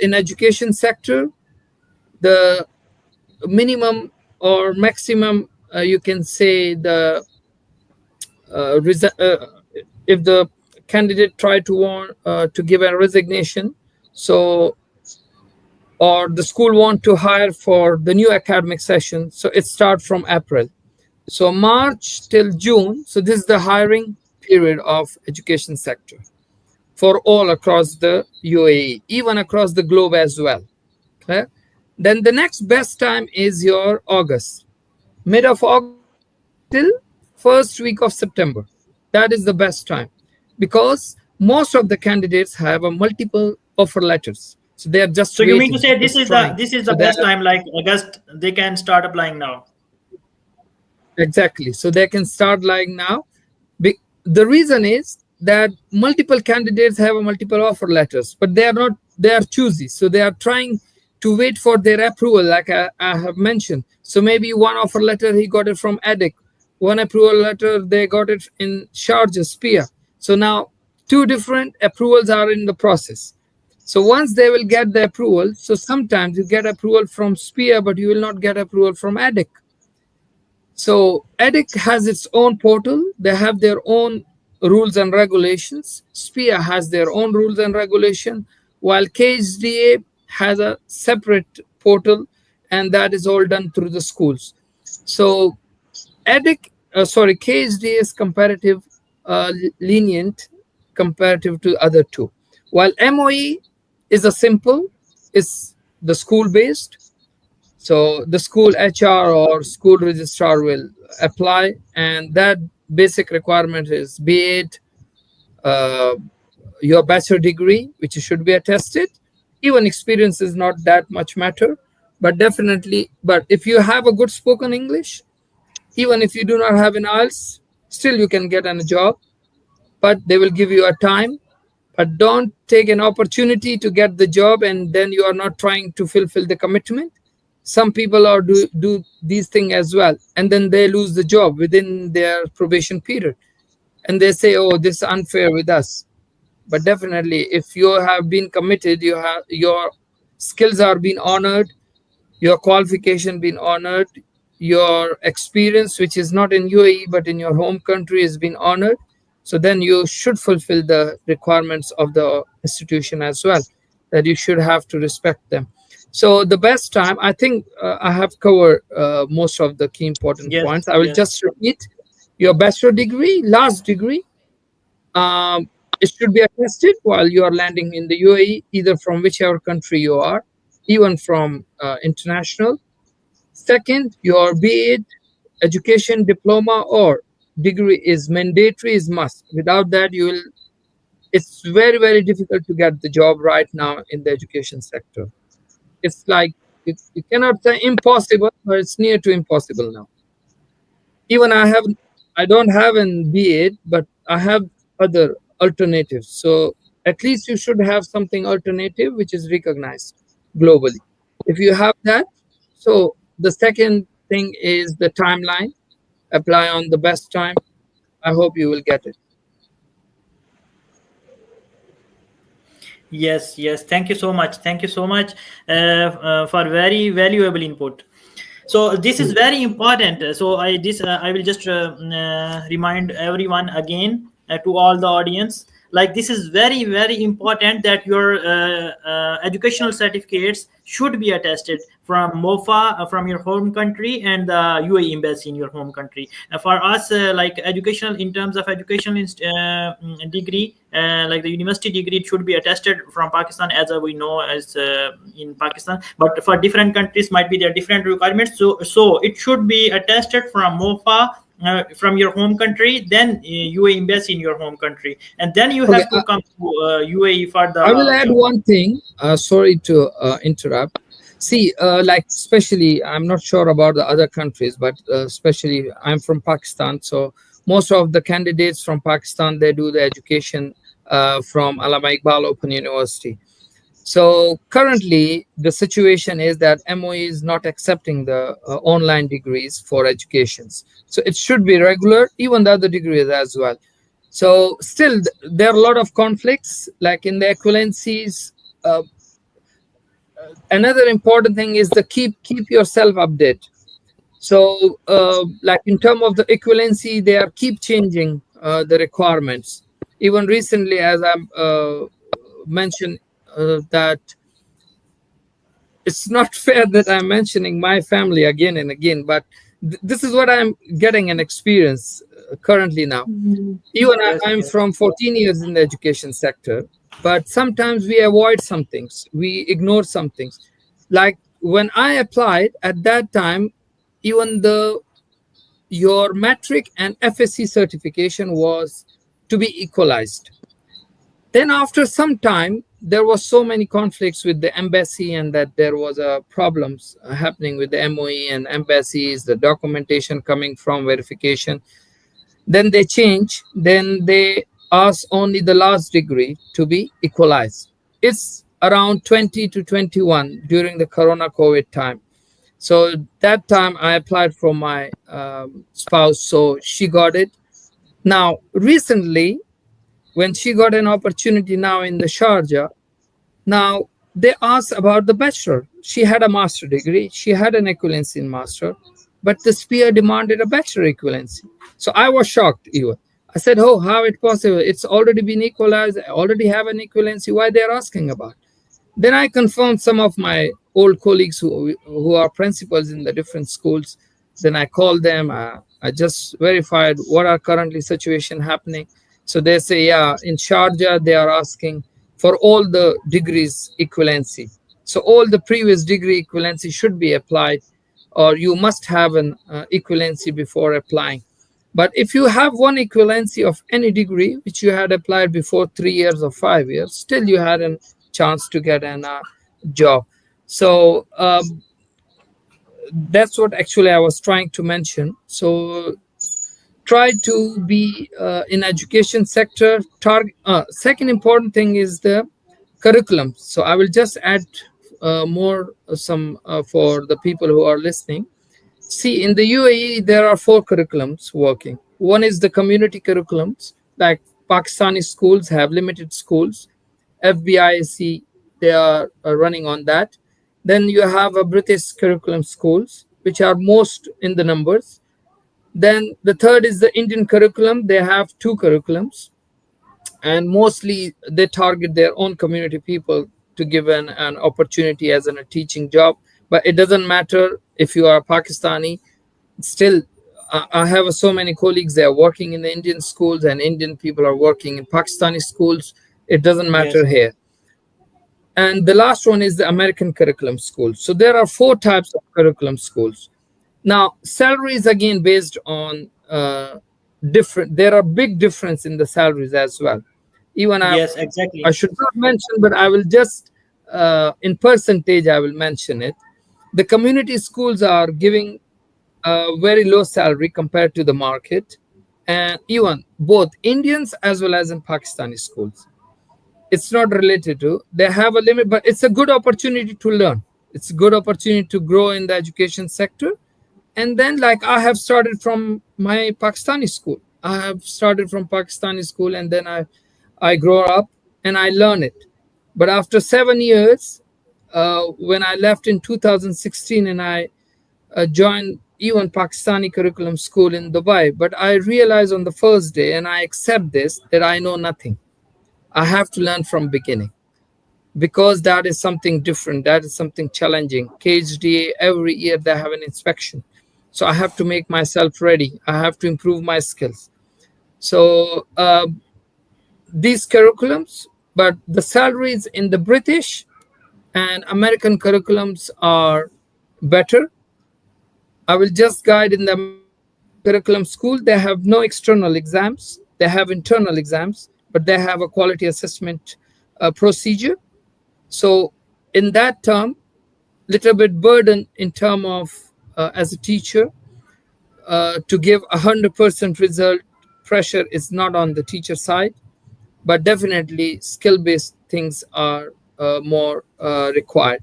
in education sector, the minimum or maximum, you can say, the if the candidate try to want to give a resignation, so or the school want to hire for the new academic session, so it starts from April. So March till June, so this is the hiring period of education sector for all across the UAE, even across the globe as well. Okay? Then the next best time is your August, mid of August till first week of September. That is the best time, because most of the candidates have a multiple offer letters, so they are just So you mean to waiting, say just trying. this is So the they best are, time, like August, they can start applying now. exactly, so they can start like now. The reason is that multiple candidates have a multiple offer letters, but they are not, they are choosy, so they are trying to wait for their approval, like I have mentioned. So maybe one offer letter he got it from EDIC, one approval letter they got it in Sharjah, Spia. So now two different approvals are in the process. So once they will get the approval, so sometimes you get approval from Spia, but you will not get approval from EDIC. So EDIC has its own portal. They have their own rules and regulations. SPIA has their own rules and regulation, while KHDA has a separate portal, and that is all done through the schools. So KHDA is comparative lenient comparative to other two, while MOE is a simple, is the school based. So the school HR or school registrar will apply, and that basic requirement is be it uh, your bachelor degree, which should be attested. Even experience is not that much matter, but definitely. But if you have a good spoken English, even if you do not have an IELTS, still you can get a job. But they will give you a time. But don't take an opportunity to get the job and then you are not trying to fulfill the commitment. Some people are do these things as well, and then they lose the job within their probation period, and they say, oh, this is unfair with us. But definitely, if you have been committed, you have your skills are being honored, your qualification being honored, your experience, which is not in UAE but in your home country, is being honored. So then you should fulfill the requirements of the institution as well, that you should have to respect them. So the best time, I think I have covered most of the key important Yes, points. I will yes. just repeat: your bachelor degree, last degree, it should be attested while you are landing in the UAE, either from whichever country you are, even from international. Second, your be education diploma or degree is mandatory, is must. Without that, you will. It's very, very difficult to get the job right now in the education sector. It's like you cannot say impossible, but it's near to impossible now. Even I don't have an B8, but I have other alternatives. So at least you should have something alternative which is recognized globally. If you have that, so the second thing is the timeline. Apply on the best time. I hope you will get it. Yes, yes. Thank you so much. Thank you so much for very valuable input. So this is very important. So I will just remind everyone again, to all the audience, like this is very very important that your educational certificates should be attested from MOFA, from your home country, and the UAE embassy in your home country. For us, like educational, in terms of educational degree, like the university degree, it should be attested from Pakistan, as we know, as in Pakistan. But for different countries, might be there different requirements. So it should be attested from MOFA, from your home country, then UAE embassy in your home country, and then you Okay, have to come to UAE for the I will add job. one thing. Sorry to interrupt. See, like especially, I'm not sure about the other countries, but especially I'm from Pakistan. So most of the candidates from Pakistan, they do the education from Allama Iqbal Open University. So currently, the situation is that MOE is not accepting the online degrees for educations. So it should be regular, even the other degrees as well. So still, there are a lot of conflicts, like in the equivalencies. Uh, Another important thing is the keep yourself updated. So, like in terms of the equivalency, they are keep changing the requirements. Even recently, as I mentioned, that it's not fair that I'm mentioning my family again and again, but this is what I'm getting an experience currently now. Even Yes, I'm yes. from 14 years in the education sector, but sometimes we avoid some things, we ignore some things. Like when I applied at that time, even the your metric and FSC certification was to be equalized. Then after some time, there was so many conflicts with the embassy, and that there was problems happening with the MOE and embassies, the documentation coming from verification. Then they change, then they ask only the last degree to be equalized. It's around 20 to 21 during the Corona COVID time. So that time I applied for my spouse, so she got it. Now recently, when she got an opportunity now in the Sharjah, now they asked about the bachelor. She had a master degree, she had an equivalency in master, but the sphere demanded a bachelor equivalency. So I was shocked even. I said, oh, how it possible? It's already been equalized. I already have an equivalency. Why they're asking about? Then I confirmed some of my old colleagues who are principals in the different schools. Then I called them. I just verified what are currently situation happening. So they say, yeah, in Sharjah, they are asking for all the degrees equivalency. So all the previous degree equivalency should be applied, or you must have an equivalency before applying. But if you have one equivalency of any degree which you had applied before 3 years or 5 years, still you had a chance to get a job. So that's what actually I was trying to mention. So try to be in education sector. Second important thing is the curriculum. So I will just add more some for the people who are listening. See, in the UAE, there are 4 curriculums working. One is the community curriculums, like Pakistani schools have limited schools. FBIC, they are running on that. Then you have a British curriculum schools, which are most in the numbers. Then the third is the Indian curriculum. They have 2 curriculums, and mostly they target their own community people to give an opportunity as a teaching job. But it doesn't matter if you are Pakistani. Still, I have so many colleagues, they are working in the Indian schools, and Indian people are working in Pakistani schools. It doesn't matter Yes. here. And the last one is the American curriculum schools. So there are 4 types of curriculum schools. Now, salaries again based on different. There are big difference in the salaries as well. Even Yes, I exactly. should not mention, but I will just in percentage I will mention it. The community schools are giving a very low salary compared to the market, and even both Indians as well as in Pakistani schools. It's not related to, they have a limit, but it's a good opportunity to learn. It's a good opportunity to grow in the education sector. And then, like, I have started from my Pakistani school. I have started from Pakistani school, and then I grow up and I learn it. But after 7 years, when I left in 2016, and I joined even Pakistani curriculum school in Dubai, but I realized on the first day, and I accept this, that I know nothing. I have to learn from beginning, because that is something different, that is something challenging. KHDA, every year they have an inspection, so I have to make myself ready, I have to improve my skills. So these curriculums, but the salaries in the British and American curriculums are better. I will just guide in the American curriculum school, they have no external exams, they have internal exams, but they have a quality assessment procedure. So in that term, little bit burden in term of as a teacher to give 100% result, pressure is not on the teacher side, but definitely skill-based things are more required.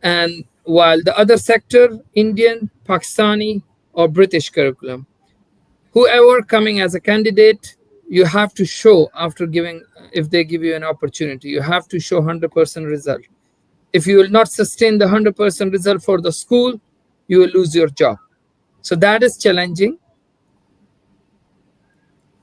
And while the other sector, Indian, Pakistani, or British curriculum, whoever coming as a candidate, you have to show after giving, if they give you an opportunity, you have to show 100% result. If you will not sustain the 100% result for the school, you will lose your job. So that is challenging.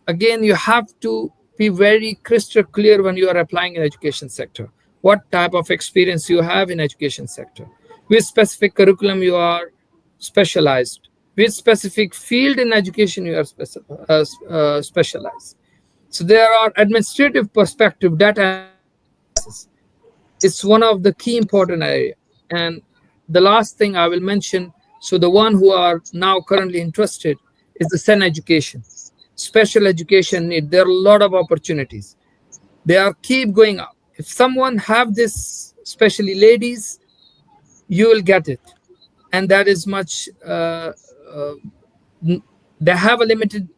Again, you have to be very crystal clear when you are applying in education sector. What type of experience you have in education sector, which specific curriculum you are specialized, which specific field in education you are specialized. So there are administrative perspective, data analysis. It's one of the key important area. And the last thing I will mention, so the one who are now currently interested, is the SEN education. Special education need, there are a lot of opportunities. They are keep going up. If someone have this, especially ladies, you will get it. And that is much, they have a limited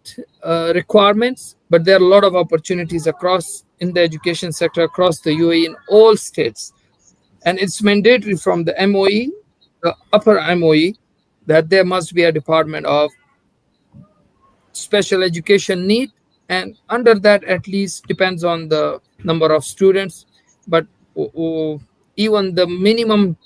requirements, but there are a lot of opportunities across in the education sector across the UAE in all states. And it's mandatory from the MOE, the upper MOE, that there must be a department of special education need, and under that at least depends on the number of students, but even the minimum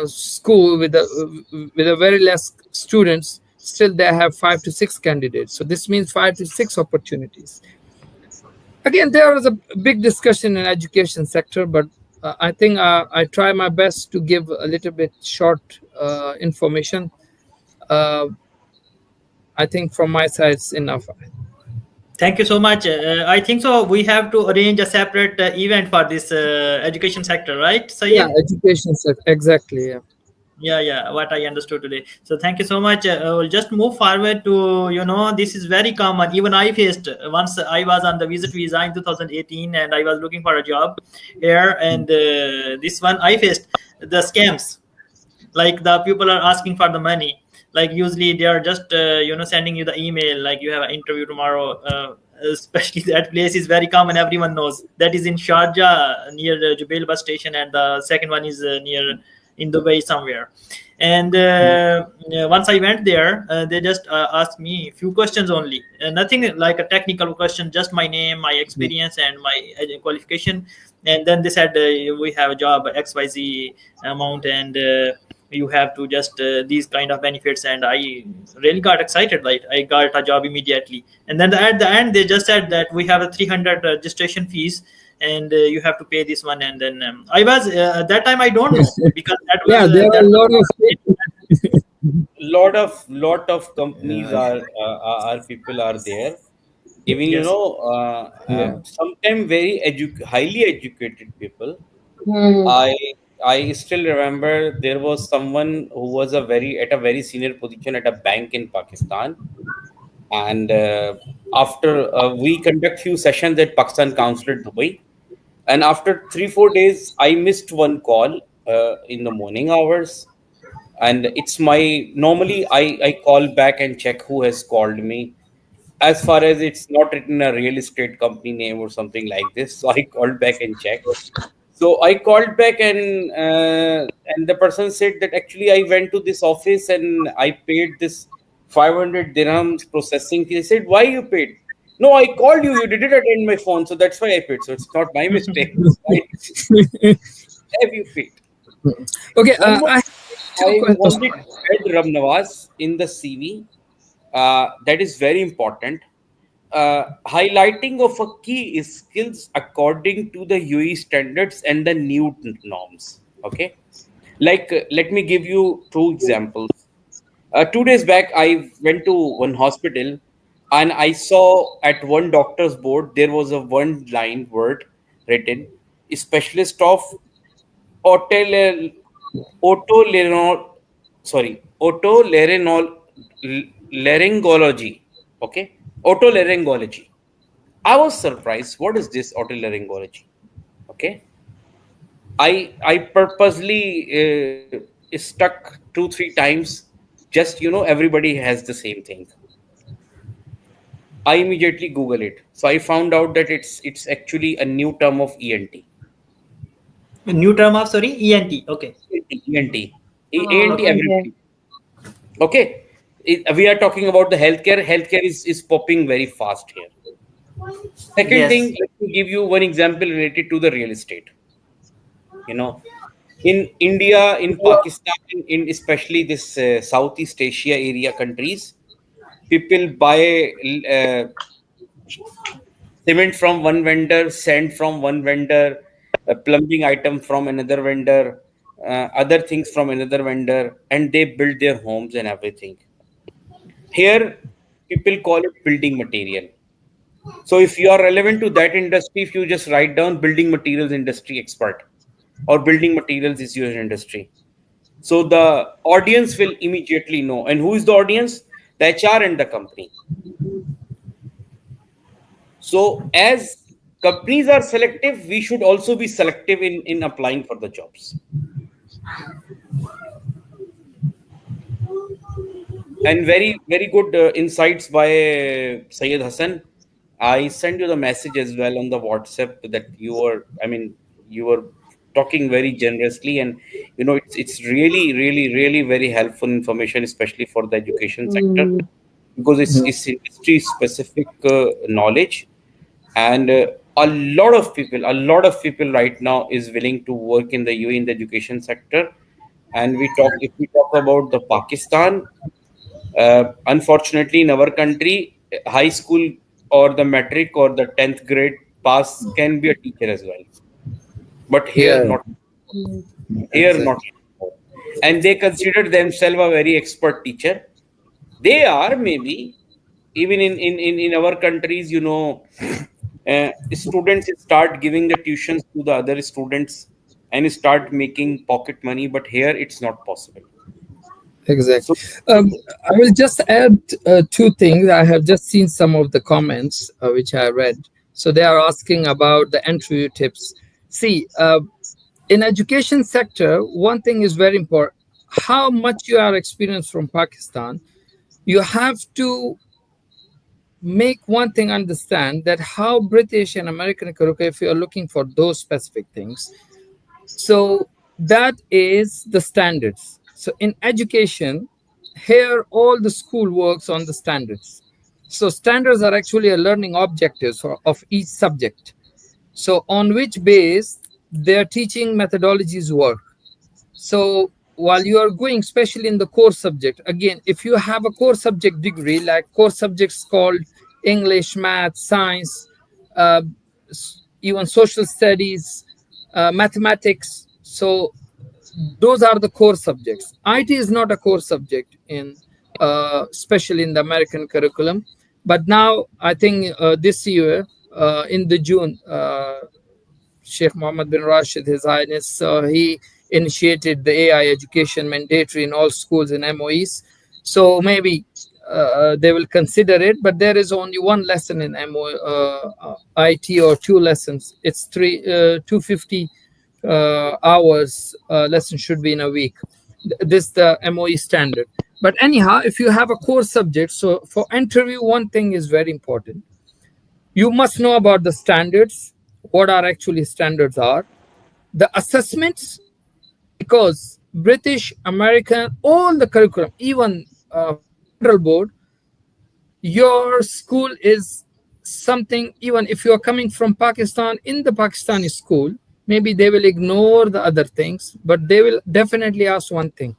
school with a very less students, still they have 5 to 6 candidates, so this means 5 to 6 opportunities. Again, there is a big discussion in education sector, but I think I try my best to give a little bit short information. I think from my side it's enough. Thank you so much. I think so. We have to arrange a separate event for this education sector, right, Yeah, Syed? education sector, exactly. Yeah. Yeah, what I understood today. So thank you so much. We'll just move forward to, this is very common. Even I faced once. I was on the visit visa in 2018, and I was looking for a job here. And this one I faced the scams. Like the people are asking for the money. Like usually they are just sending you the email like you have an interview tomorrow. Especially that place is very common. Everyone knows that is in Sharjah near the Jubail bus station, and the second one is near in Dubai somewhere. And once I went there, they just asked me a few questions only, nothing like a technical question, just my name, my experience, and my qualification. And then they said, we have a job XYZ amount, and you have to just these kind of benefits. And I really got excited, like I got a job immediately. And then at the end they just said that we have a 300 registration fees, and you have to pay this one. And then I was at that time I don't know, because that was Yeah, there are that a lot was of Lot of companies yeah, are people are there. Even yes. yeah. sometimes very highly educated people. Hmm. I I still remember there was someone who was at a very senior position at a bank in Pakistan, and after we conduct few sessions at Pakistan Consulate Dubai, and after 3 4 days I missed one call in the morning hours, and it's my normally I call back and check who has called me. As far as it's not written a real estate company name or something like this, so I called back and checked. So I called back, and the person said that actually I went to this office and I paid this 500 dirhams processing fee. I said, why you paid? No, I called you. You didn't attend my phone, so that's why I paid. So it's not my mistake. Right? Have you paid? Okay, One more I have two I questions. wanted to add, Ram Nawaz, in the CV. That is very important. highlighting of a key skills according to the UE standards and the new norms. Okay, like let me give you two examples. 2 days back, I went to one hospital, and I saw at one doctor's board there was a one line word written: specialist of otel otolaryngol sorry otolaryngol laryngology. Okay, otolaryngology. I was surprised. What is this otolaryngology? Okay, I purposely stuck 2 3 times. Just everybody has the same thing. I immediately Google it. So I found out that it's actually a new term of ENT. A new term of, sorry, ENT. Okay. ENT. ENT Oh, Okay. okay. everybody. Okay. We are talking about the healthcare. Healthcare is popping very fast here. Second Yes. thing, let me give you one example related to the real estate. You know, in India, in Pakistan, in especially this Southeast Asia area countries, people buy cement from one vendor, sand from one vendor, a plumbing item from another vendor, other things from another vendor, and they build their homes and everything. Here, people call it building material. So if you are relevant to that industry, if you just write down building materials industry expert or building materials is your industry, so the audience will immediately know. And who is the audience? The HR and the company. So as companies are selective, we should also be selective in applying for the jobs. And very, very good insights by Syed Hassan. I sent you the message as well on the WhatsApp that you were talking very generously, and it's really, really, really very helpful information, especially for the education sector, Mm. because it's industry specific knowledge. And a lot of people right now is willing to work in the UAE in the education sector. And if we talk about the Pakistan, unfortunately in our country, high school or the metric or the 10th grade pass can be a teacher as well, but here Yeah, not. Mm. Here not. exactly. And they consider themselves a very expert teacher. They are maybe, even in our countries, students start giving the tuitions to the other students and start making pocket money, but here it's not possible. Exactly. So I will just add two things. I have just seen some of the comments which I read. So they are asking about the entry tips. See, in education sector, one thing is very important. How much you are experienced from Pakistan, you have to make one thing understand that how British and American curriculum, if you are looking for those specific things, so that is the standards. So in education, here all the school works on the standards. So standards are actually a learning objectives of each subject. So on which base their teaching methodologies work. So while you are going, especially in the core subject, again, if you have a core subject degree, like core subjects called English, math, science, uh, even social studies, mathematics. So those are the core subjects. IT is not a core subject especially in the American curriculum. But now I think this year in the June, Sheikh Mohammed bin Rashid, His Highness, he initiated the AI education mandatory in all schools and MOEs. So maybe they will consider it, but there is only one lesson in IT, or two lessons. It's 250 hours lesson should be in a week. This the MOE standard. But anyhow, if you have a core subject, so for interview, one thing is very important. You must know about the standards, what are actually standards are, the assessments, because British, American, all the curriculum, even for federal board, your school is something. Even if you are coming from Pakistan, in the Pakistani school, maybe they will ignore the other things, but they will definitely ask one thing: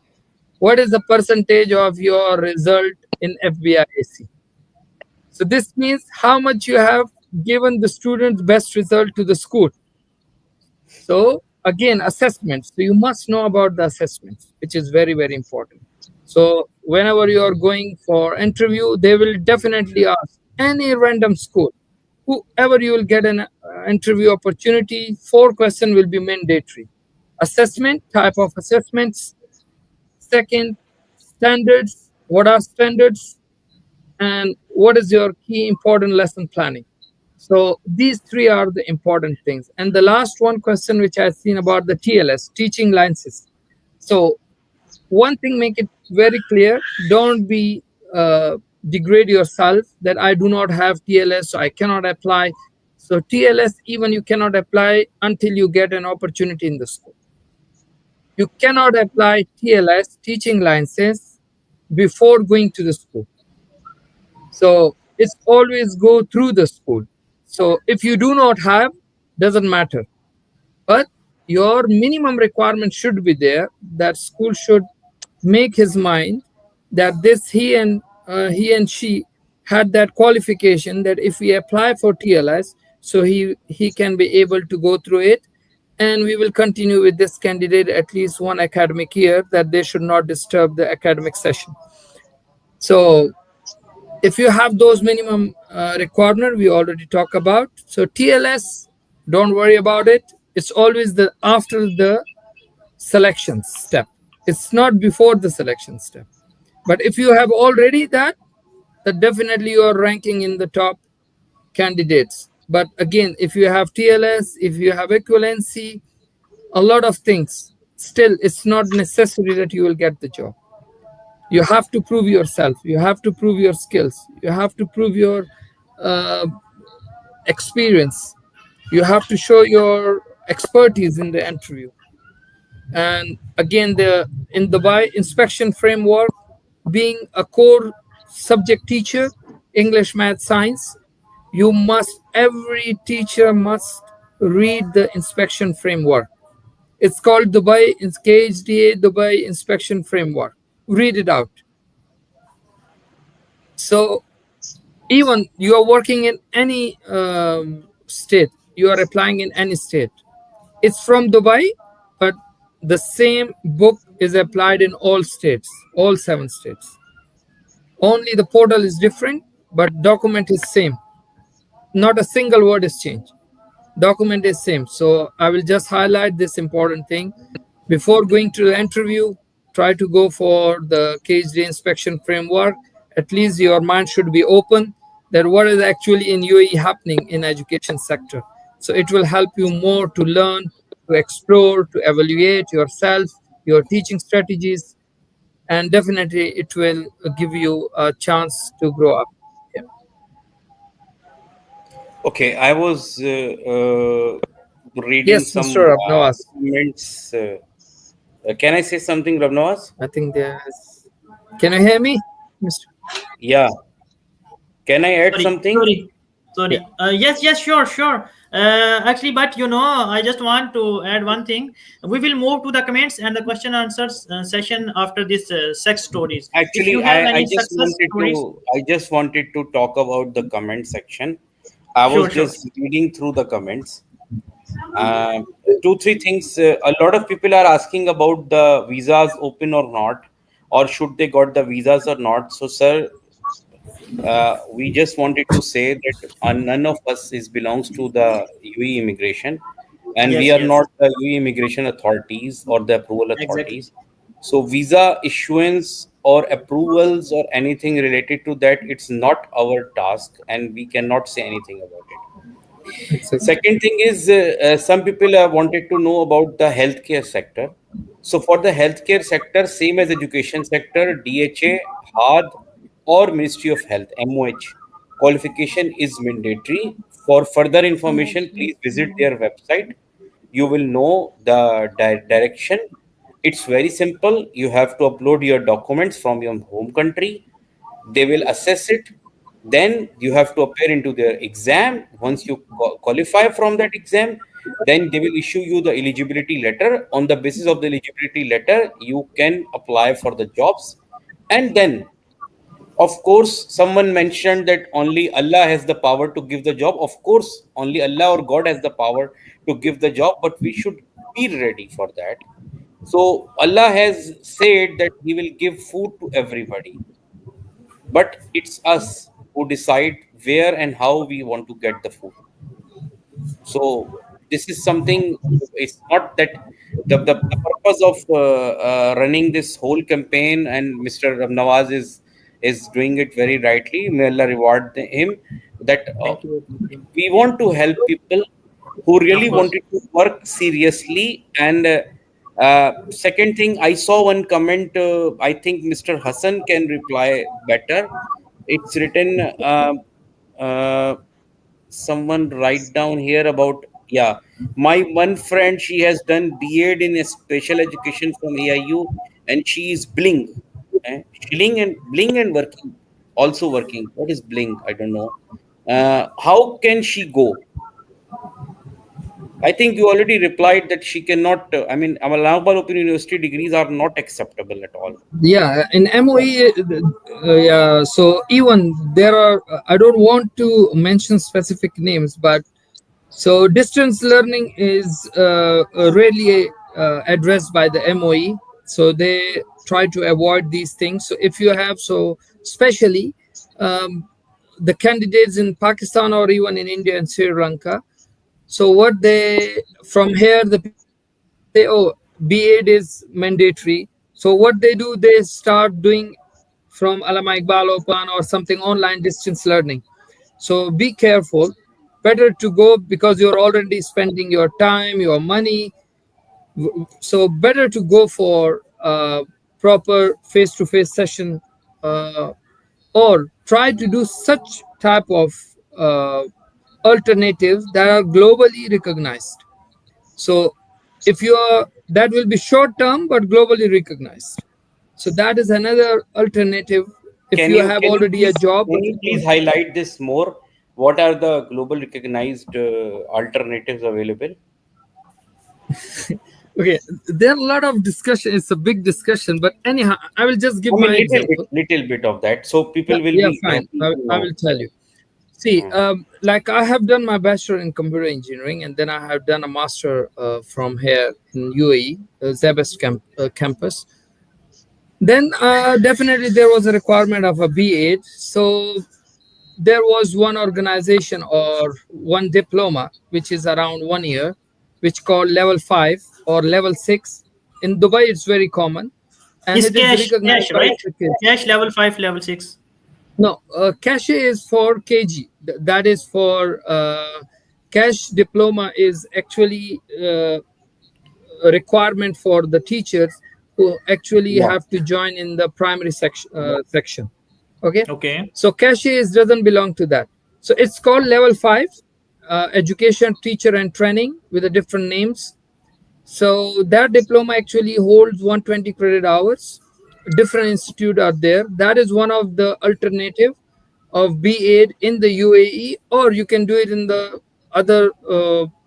what is the percentage of your result in FBIAC? So this means how much you have given the student's best result to the school. So again, assessments. So you must know about the assessments, which is very, very important. So whenever you are going for interview, they will definitely ask any random school, whoever you will get an interview opportunity, 4 questions will be mandatory. Assessment, type of assessments. Second, standards. What are standards? And what is your key important lesson planning? So these three are the important things. And the last one question which I've seen about the TLS, teaching licenses. So one thing, make it very clear, don't be degrade yourself that I do not have TLS, so I cannot apply. So TLS, even you cannot apply until you get an opportunity in the school. You cannot apply TLS, teaching license, before going to the school. So it's always go through the school. So if you do not have, doesn't matter. But your minimum requirement should be there, that school should make his mind that this he and she had that qualification, that if we apply for TLS, so he can be able to go through it, and we will continue with this candidate at least 1 academic year, that they should not disturb the academic session. So if you have those minimum requirement, we already talk about. So TLS, don't worry about it. It's always the after the selection step. It's not before the selection step. But if you have already that definitely you are ranking in the top candidates. But again, if you have TLS, if you have equivalency, a lot of things, still it's not necessary that you will get the job. You have to prove yourself, you have to prove your skills, you have to prove your uh, experience, you have to show your expertise in the interview. And again, the in Dubai inspection framework, being a core subject teacher, English, math, science, you must, every teacher must read the inspection framework. It's called Dubai KHDA Dubai inspection framework. Read it out. So even you are working in any state, you are applying in any state, it's from Dubai, but the same book is applied in all states, all 7 states. Only the portal is different, but document is same. Not a single word is changed. Document is same. So I will just highlight this important thing. Before going to the interview, try to go for the KHD inspection framework. At least your mind should be open that what is actually in UAE happening in education sector. So it will help you more to learn, to explore, to evaluate yourself, your teaching strategies, and definitely it will give you a chance to grow up. Yeah. Okay, I was reading Yes, some Mr. Abnawaz. comments. Can I say something, Rabnawaz? I think there's. Can you hear me, Mr.? Yeah. Can I add Sorry, something? sorry. Yeah. Yes, sure. Actually, but I just want to add one thing. We will move to the comments and the question answers session after this sex stories. If you Actually, have I any just success wanted stories, to talk about the comment section. I was sure. just reading through the comments. Uh, 2 3 things. A lot of people are asking about the visas open or not, or should they got the visas or not. So, sir, we just wanted to say that none of us is belongs to the UAE immigration, and we Yes, are yes, not the UAE immigration authorities or the approval exactly. authorities. So, visa issuance or approvals or anything related to that, it's not our task, and we cannot say anything about it. Exactly. Second thing is, some people wanted to know about the healthcare sector. So for the healthcare sector, same as education sector, DHA, HAD, or Ministry of Health (MOH) qualification is mandatory. For further information, please visit their website. You will know the direction. It's very simple. You have to upload your documents from your home country. They will assess it. Then you have to appear into their exam. Once you qualify from that exam, then they will issue you the eligibility letter. On the basis of the eligibility letter, you can apply for the jobs. And then Of course, someone mentioned that only Allah has the power to give the job. Of course, only Allah or God has the power to give the job, but we should be ready for that. So Allah has said that He will give food to everybody, but it's us who decide where and how we want to get the food. So this is something. It's not that the purpose of running this whole campaign, and Mr. Nawaz is doing it very rightly. May Allah reward him. That Thank you. Thank you. we want to help people who Of really course. wanted to work seriously. And second thing, I saw one comment. I think Mr. Hassan can reply better. It's written. Uh, Someone write down here about, yeah, my one friend, she has done B.Ed in a special education from AIU, and she is bling, shilling and bling and working, also working. What is bling? I don't know. How can she go? I think you already replied that she cannot. I mean, our Allahabad Open University degrees are not acceptable at all. Yeah, in MOE, yeah. So even there are, I don't want to mention specific names, but so distance learning is rarely addressed by the MOE. So they try to avoid these things. So if you have, so especially um, the candidates in Pakistan or even in India and Sri Lanka. So what they, from here the people say, oh, B.Ed is mandatory. So what they do, they start doing from Allama Iqbal Open or something online distance learning. So be careful. Better to go because you're already spending your time, your money. So better to go for proper face-to-face session, uh, or try to do such type of uh, alternatives that are globally recognized. So if you are, that will be short term but globally recognized. So that is another alternative. If Can you you have can you already a please job, can you please highlight this more? What are the global recognized alternatives available? okay, there are a lot of discussion. It's a big discussion, but anyhow, I will just give I mean, my example. little bit of that, so people Yeah, will yeah, be fine. happy to I know. will tell you. See, Hmm. like I have done my bachelor in computer engineering, and then I have done a master from here in UAE, Zabest campus. Then definitely there was a requirement of a B.Ed. So there was one organization or one diploma, which is around 1 year, which called level 5 or level 6. In Dubai, it's very common, and It's it is cash, recognized by right? the kids. Cash level 5, level 6. No, cash is for KG. That is for cash diploma is actually a requirement for the teachers who actually Yeah. have to join in the primary section. Okay, Okay. so cash is doesn't belong to that. So it's called level 5, education, teacher, and training with the different names. So that diploma actually holds 120 credit hours. Different institute are there. That is one of the alternative of B.Ed in the UAE, or you can do it in the other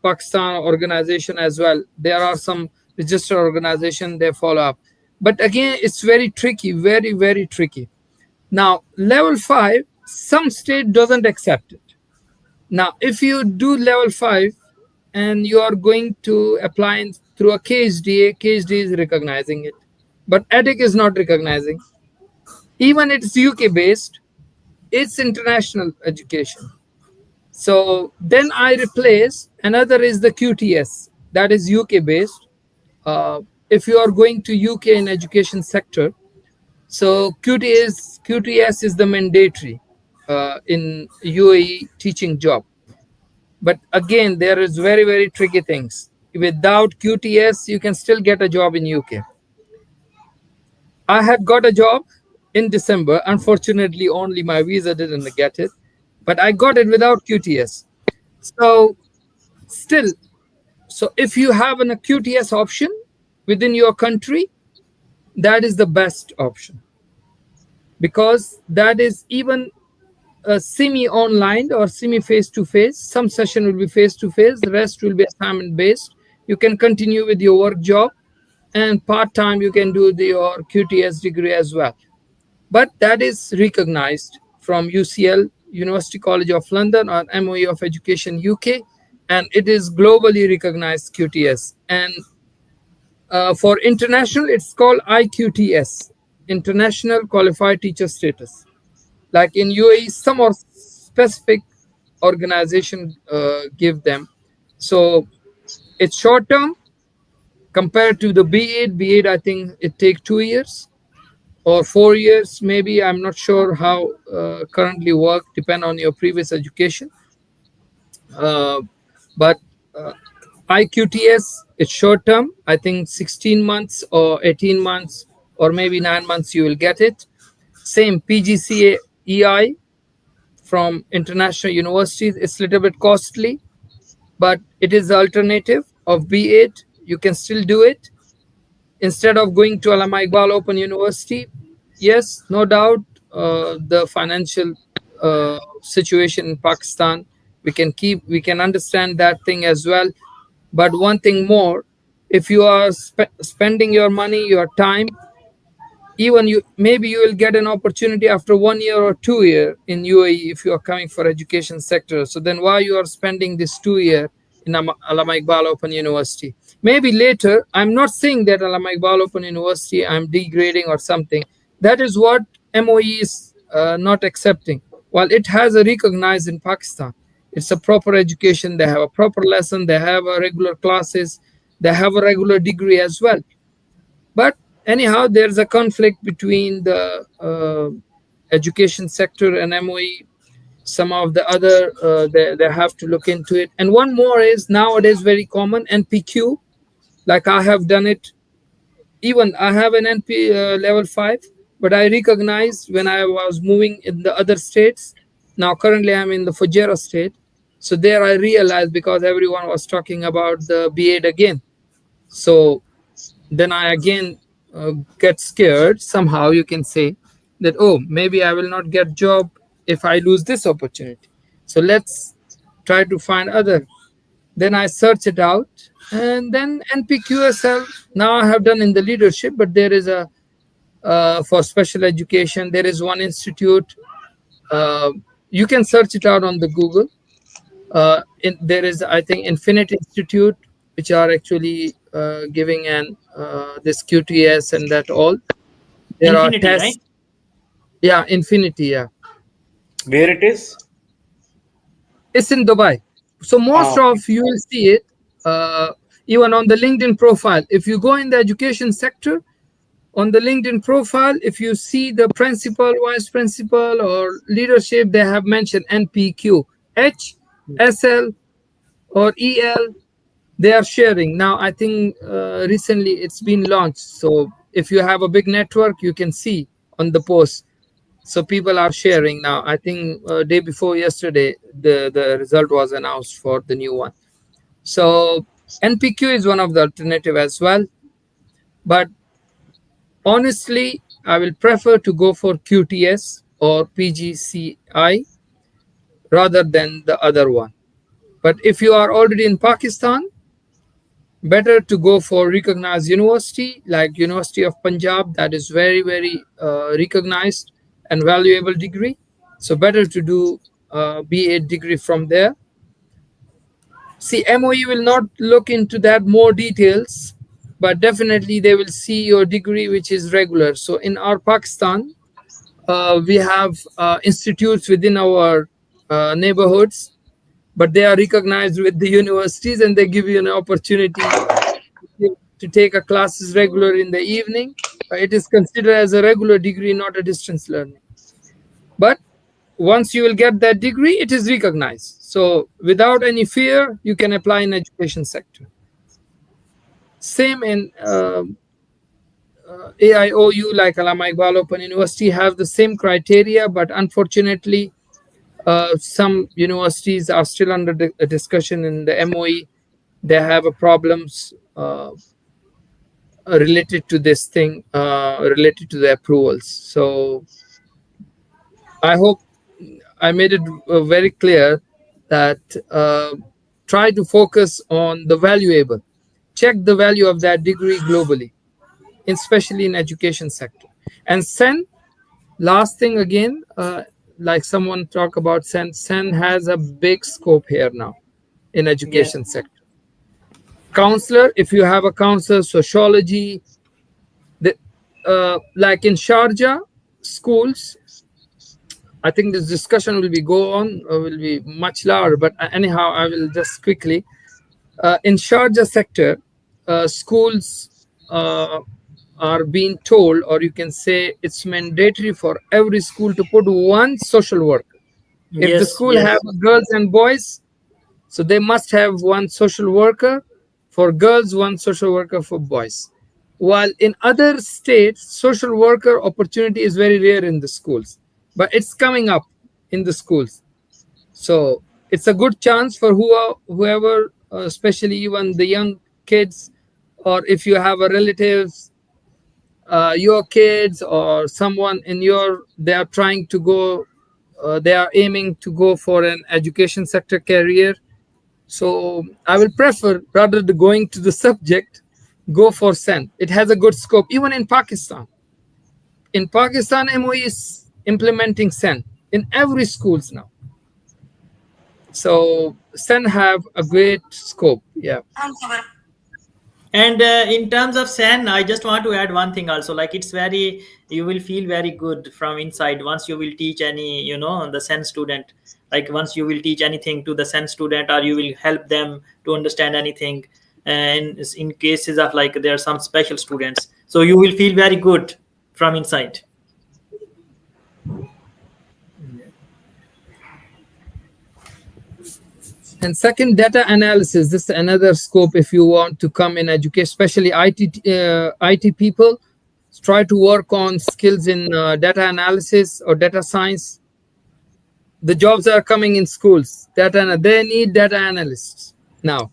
Pakistan organization as well. There are some registered organization they follow up, but again, it's very tricky, very very tricky. Now, level 5, some state doesn't accept it. Now, if you do level 5 and you are going to apply through a KHDA, KHDA is recognizing it, but EDIC is not recognizing. Even it's UK based, it's international education. So then I replace another is the QTS, that is UK based. If you are going to UK in education sector, so QTS is the mandatory in UAE teaching job. But again, there is very very tricky things. Without QTS, you can still get a job in UK. I had got a job in December. Unfortunately, only my visa didn't get it, but I got it without QTS. So still, so if you have an QTS option within your country, that is the best option, because that is even semi online or semi face to face. Some session will be face to face, the rest will be assignment based. You can continue with your work job, and part time you can do your QTS degree as well. but that is recognized from UCL, University College of London, or MOE of Education UK, and it is globally recognized QTS. And for international, it's called IQTS, International Qualified Teacher Status. Like in UAE, some or specific organization give them. So it's short term compared to the B8. B8, I think it takes 2 years or 4 years, maybe. I'm not sure how currently work, depend on your previous education. But IQTS, it's short term. I think 16 months or 18 months or maybe 9 months you will get it. Same PGCA EI from international universities. It's a little bit costly, but it is the alternative of B8. You can still do it instead of going to Allama Iqbal Open University. Yes, no doubt, the financial situation in Pakistan, we can understand that thing as well. But one thing more, if you are spending your money, your time, even you, maybe you will get an opportunity after 1 year or 2 year in UAE if you are coming for education sector. So then why you are spending this 2 year in Allama Iqbal Open University? Maybe later, I'm not saying that Allama Iqbal Open University I'm degrading or something. That is what MOE is not accepting. While it has a recognized in Pakistan, it's a proper education. They have a proper lesson. They have a regular classes. They have a regular degree as well. But anyhow, there's a conflict between the education sector and MOE. Some of the other, they have to look into it. And one more is nowadays very common, NPQ. Like I have done it. Even I have an NP level 5, but I recognize when I was moving in the other states. Now currently I'm in the Fujairah state. So there I realized, because everyone was talking about the B8 again. So then I again get scared somehow, you can say, that, oh, maybe I will not get job if I lose this opportunity. So let's try to find other. Then I search it out, and then NPQSL, now I have done in the leadership, but there is a, for special education, there is one institute. You can search it out on the Google. There is, I think, Infinite Institute, which are actually giving an this QTS and that all. There are Infinity, tests. right? Yeah, Infinity. Yeah, Where it is? it's in Dubai. So most Okay. of you will see it even on the LinkedIn profile. If you go in the education sector, on the LinkedIn profile, if you see the principal, vice principal, or leadership, they have mentioned NPQ, H, SL, or EL. They are sharing now. I think recently it's been launched. So if you have a big network, you can see on the post. So people are sharing now. I think day before yesterday, the result was announced for the new one. So NPQ is one of the alternative as well. But honestly, I will prefer to go for QTS or PGCI rather than the other one. But if you are already in Pakistan, better to go for recognized university like University of Punjab. That is very, very recognized and valuable degree. So better to do B8 degree from there. See, MOE will not look into that more details, but definitely they will see your degree, which is regular. So in our Pakistan, we have institutes within our neighborhoods, but they are recognized with the universities, and they give you an opportunity to take a classes regular in the evening. It is considered as a regular degree, not a distance learning. But once you will get that degree, it is recognized. So without any fear, you can apply in education sector. Same in AIOU, like Allama Iqbal Open University, have the same criteria, but unfortunately, some universities are still under discussion in the MOE. They have a problems related to this thing, related to the approvals. So I hope I made it very clear that try to focus on the valuable. Check the value of that degree globally, especially in education sector, and send Last thing again, like someone talk about Sen has a big scope here now in Yes. education sector. Counselor, if you have a counselor, sociology, the, like in Sharjah schools, I think this discussion will be go on, will be much louder. But anyhow, I will just quickly. In Sharjah sector, schools are being told, or you can say it's mandatory for every school to put one social worker. If the Yes. school have Yes. girls and boys, so they must have one social worker for girls, one social worker for boys. While in other states, social worker opportunity is very rare in the schools, but it's coming up in the schools. So it's a good chance for whoever, especially even the young kids, or if you have a relatives, your kids or someone in your, they are trying to go, they are aiming to go for an education sector career. So I will prefer, rather than going to the subject, go for Sen. It has a good scope, even in Pakistan. In Pakistan, MOE is implementing Sen in every schools now. So Sen have a great scope. Yeah. And in terms of Sen, I just want to add one thing also. Like it's very, you will feel very good from inside once you will teach any, the Sen student. Like once you will teach anything to the Sen student, or you will help them to understand anything. And in cases of like there are some special students, so you will feel very good from inside. And second, data analysis. This is another scope if you want to come in education, especially IT people. Try to work on skills in data analysis or data science. The jobs are coming in schools. They need data analysts now.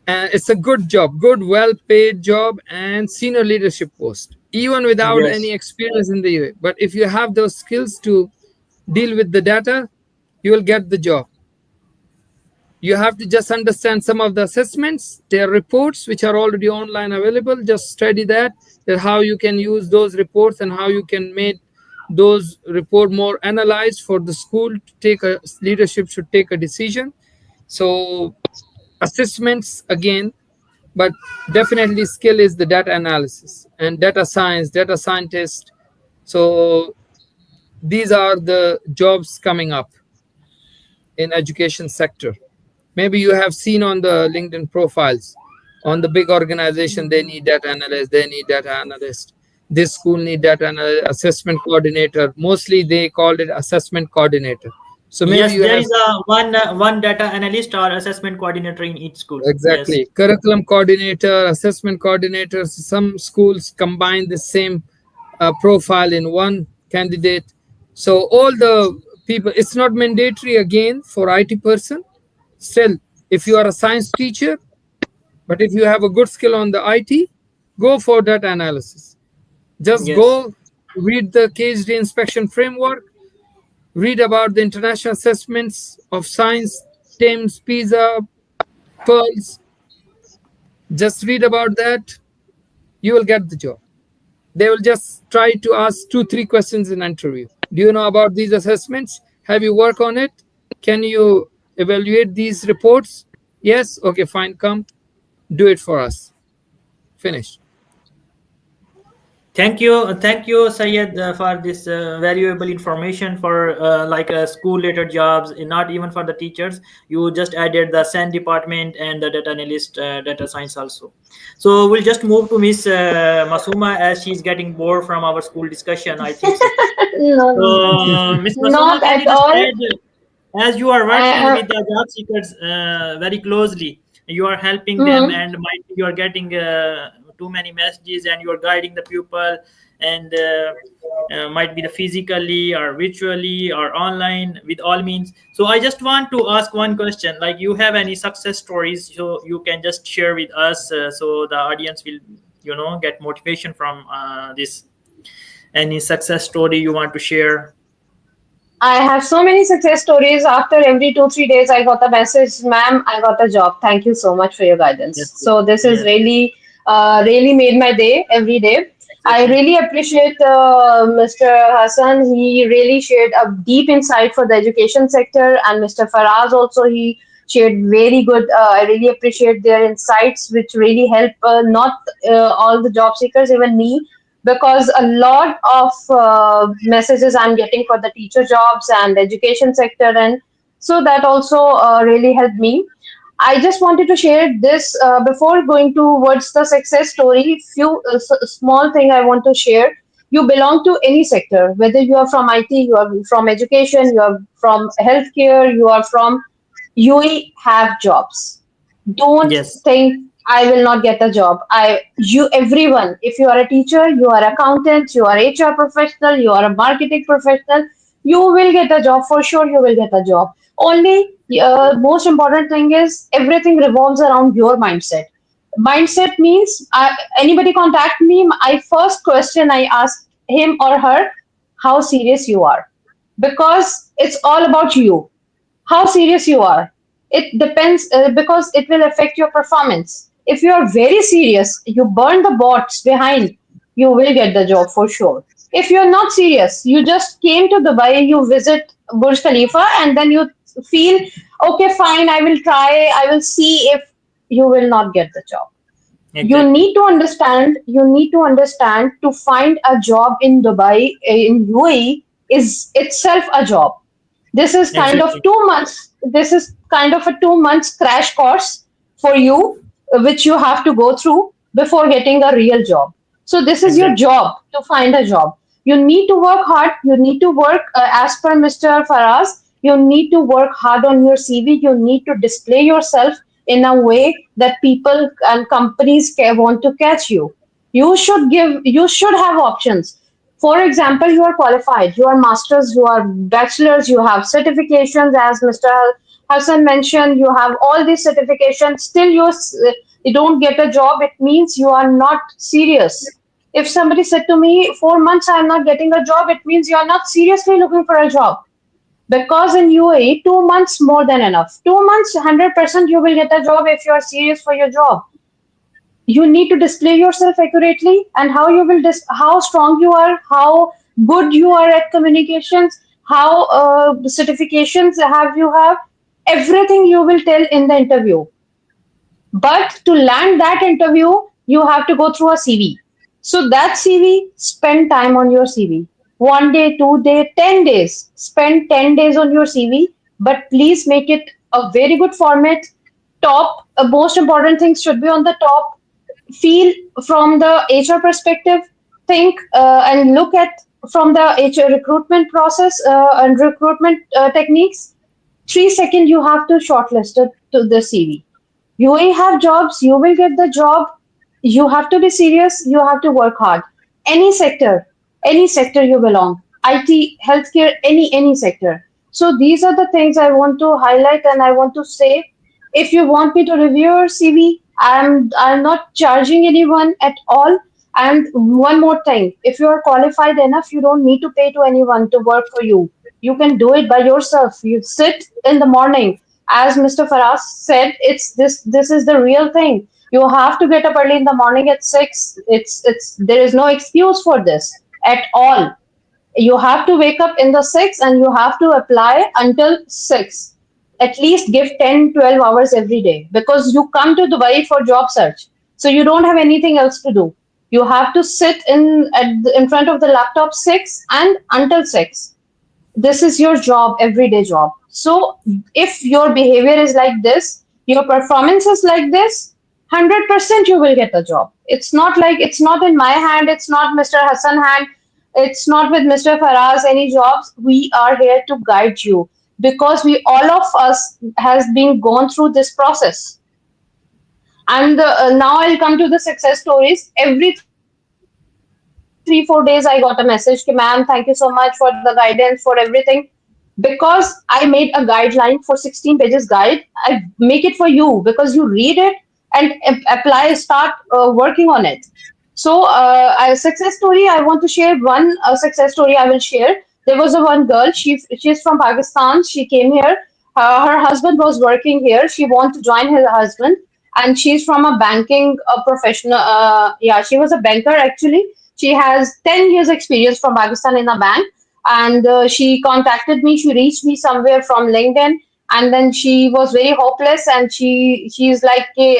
And it's a good job, good, well-paid job, and senior leadership post, even without any Yes. experience in the UAE. But if you have those skills to deal with the data, you will get the job. You have to just understand some of the assessments, their reports, which are already online available. Just study that how you can use those reports and how you can make those report more analyzed for the school to take a leadership should take a decision. So assessments again, but definitely skill is the data analysis and data science, data scientist. So these are the jobs coming up in education sector. Maybe you have seen on the LinkedIn profiles on the big organization, they need data analyst, they need data analyst. This school need data analyst, assessment coordinator. Mostly they called it assessment coordinator. So maybe Yes, you there have is a one data analyst or assessment coordinator in each school. Yes. exactly curriculum coordinator, assessment coordinators. Some schools combine the same profile in one candidate. So all the people, it's not mandatory again for IT person. Still, if you are a science teacher, but if you have a good skill on the IT, go for data analysis. Just Yes. go read the KHD inspection framework, read about the international assessments of science, TIMSS, PISA, PEARLS. Just read about that, you will get the job. They will just try to ask 2 3 questions in interview. Do you know about these assessments? Have you worked on it? Can you evaluate these reports? Yes. Okay, fine, come do it for us. Finish. Thank you, Syed, for this valuable information for like school related jobs, not even for the teachers. You just added the SEN department and the data analyst, data science also. So we'll just move to Miss Masooma as she's getting bored from our school discussion. I think so. No, So, Miss Masooma, not can at you just all. add, as you are working I, with the job seekers very closely, you are helping them, mhm. and might you are getting too many messages, and you are guiding the pupil, and might be the physically or virtually or online with all means. So I just want to ask one question: like, you have any success stories, so you can just share with us, so the audience will, get motivation from this. Any success story you want to share? I have so many success stories. After every 2 3 days, I got a message, "Ma'am, I got a job. Thank you so much for your guidance." Yes, So this is yes, really, really made my day every day. I really appreciate Mr. Hassan. He really shared a deep insight for the education sector, and Mr. Faraz also he shared very good. I really appreciate their insights, which really help not all the job seekers, even me, because a lot of messages I'm getting for the teacher jobs and education sector, and so that also really helped me. I just wanted to share this before going towards the success story. Few small thing I want to share. You belong to any sector, whether you are from IT, you are from education, you are from healthcare, you are from UAE have jobs. Don't Yes, think I will not get a job. You everyone, if you are a teacher, you are accountant, you are HR professional, you are a marketing professional, you will get a job for sure. You will get a job. Only most important thing is everything revolves around your mindset. Mindset means anybody contact me. I first question I ask him or her, how serious you are, because it's all about you how serious you are. It depends because it will affect your performance. If you are very serious, you burn the bots behind, you will get the job for sure. If you're not serious, you just came to Dubai, you visit Burj Khalifa, and then you feel, okay, fine, I will try, I will see if you will not get the job. exactly, You need to understand to find a job in Dubai, in UAE, is itself a job. This is kind of exactly, 2 months. This is kind of a 2 months crash course for you, which you have to go through before getting a real job. So this is your exactly, job to find a job. You need to work hard. You need to work, as per Mr. Faraz, you need to work hard on your CV. You need to display yourself in a way that people and companies want to catch you. You should have options. For example, you are qualified, you are masters, you are bachelors, you have certifications, as Mr. Hassan mentioned, you have all these certifications, still you don't get a job, it means you are not serious. If somebody said to me, 4 months I am not getting a job, it means you are not seriously looking for a job. Because in UAE, 2 months more than enough. 2 months, 100% you will get a job if you are serious for your job. You need to display yourself accurately, and how you will how strong you are, how good you are at communications, how certifications have everything you will tell in the interview. But to land that interview, you have to go through a CV. So that CV, spend time on your CV. 1 day, 2 day, 10 days. Spend 10 days on your CV, but please make it a very good format. Top, most important things should be on the top. Feel from the HR perspective, think and look at from the HR recruitment process and recruitment techniques. 3 seconds you have to shortlist it to the CV. You will have jobs, you will get the job. You have to be serious, you have to work hard. Any sector, any sector you belong, IT, healthcare, any sector. So these are the things I want to highlight and I want to say. If you want me to review your CV, I'm not charging anyone at all. And one more thing, if you are qualified enough, you don't need to pay to anyone to work for you. You can do it by yourself. You sit in the morning, as Mr. Faraz said, it's this is the real thing. You have to get up early in the morning at 6. It's there is no excuse for this at all. You have to wake up in the 6 and you have to apply until 6. At least give 10-12 hours every day, because you come to Dubai for job search. So you don't have anything else to do. You have to sit in front of the laptop 6 and until 6. This is your job, everyday job. So if your behavior is like this, your performance is like this, 100% you will get a job. It's not like it's not in my hand, it's not Mr. Hassan hand, it's not with Mr. Faraz any jobs. We are here to guide you, because we all of us has been gone through this process. And now I'll come to the success stories. Every 3-4 days I got a message ki, ma'am, thank you so much for the guidance, for everything. Because I made a guideline for 16 pages guide. I make it for you because you read it and apply, start working on it. So a success story I want to share. One success story I will share. There was a one girl. She's from Pakistan. She came here. Her husband was working here. She wanted to join her husband, and she's from a banking professional. Yeah, she was a banker actually. She has 10 years experience from Pakistan in a bank, and she contacted me. She reached me somewhere from LinkedIn, and then she was very hopeless, and she's like, "Okay,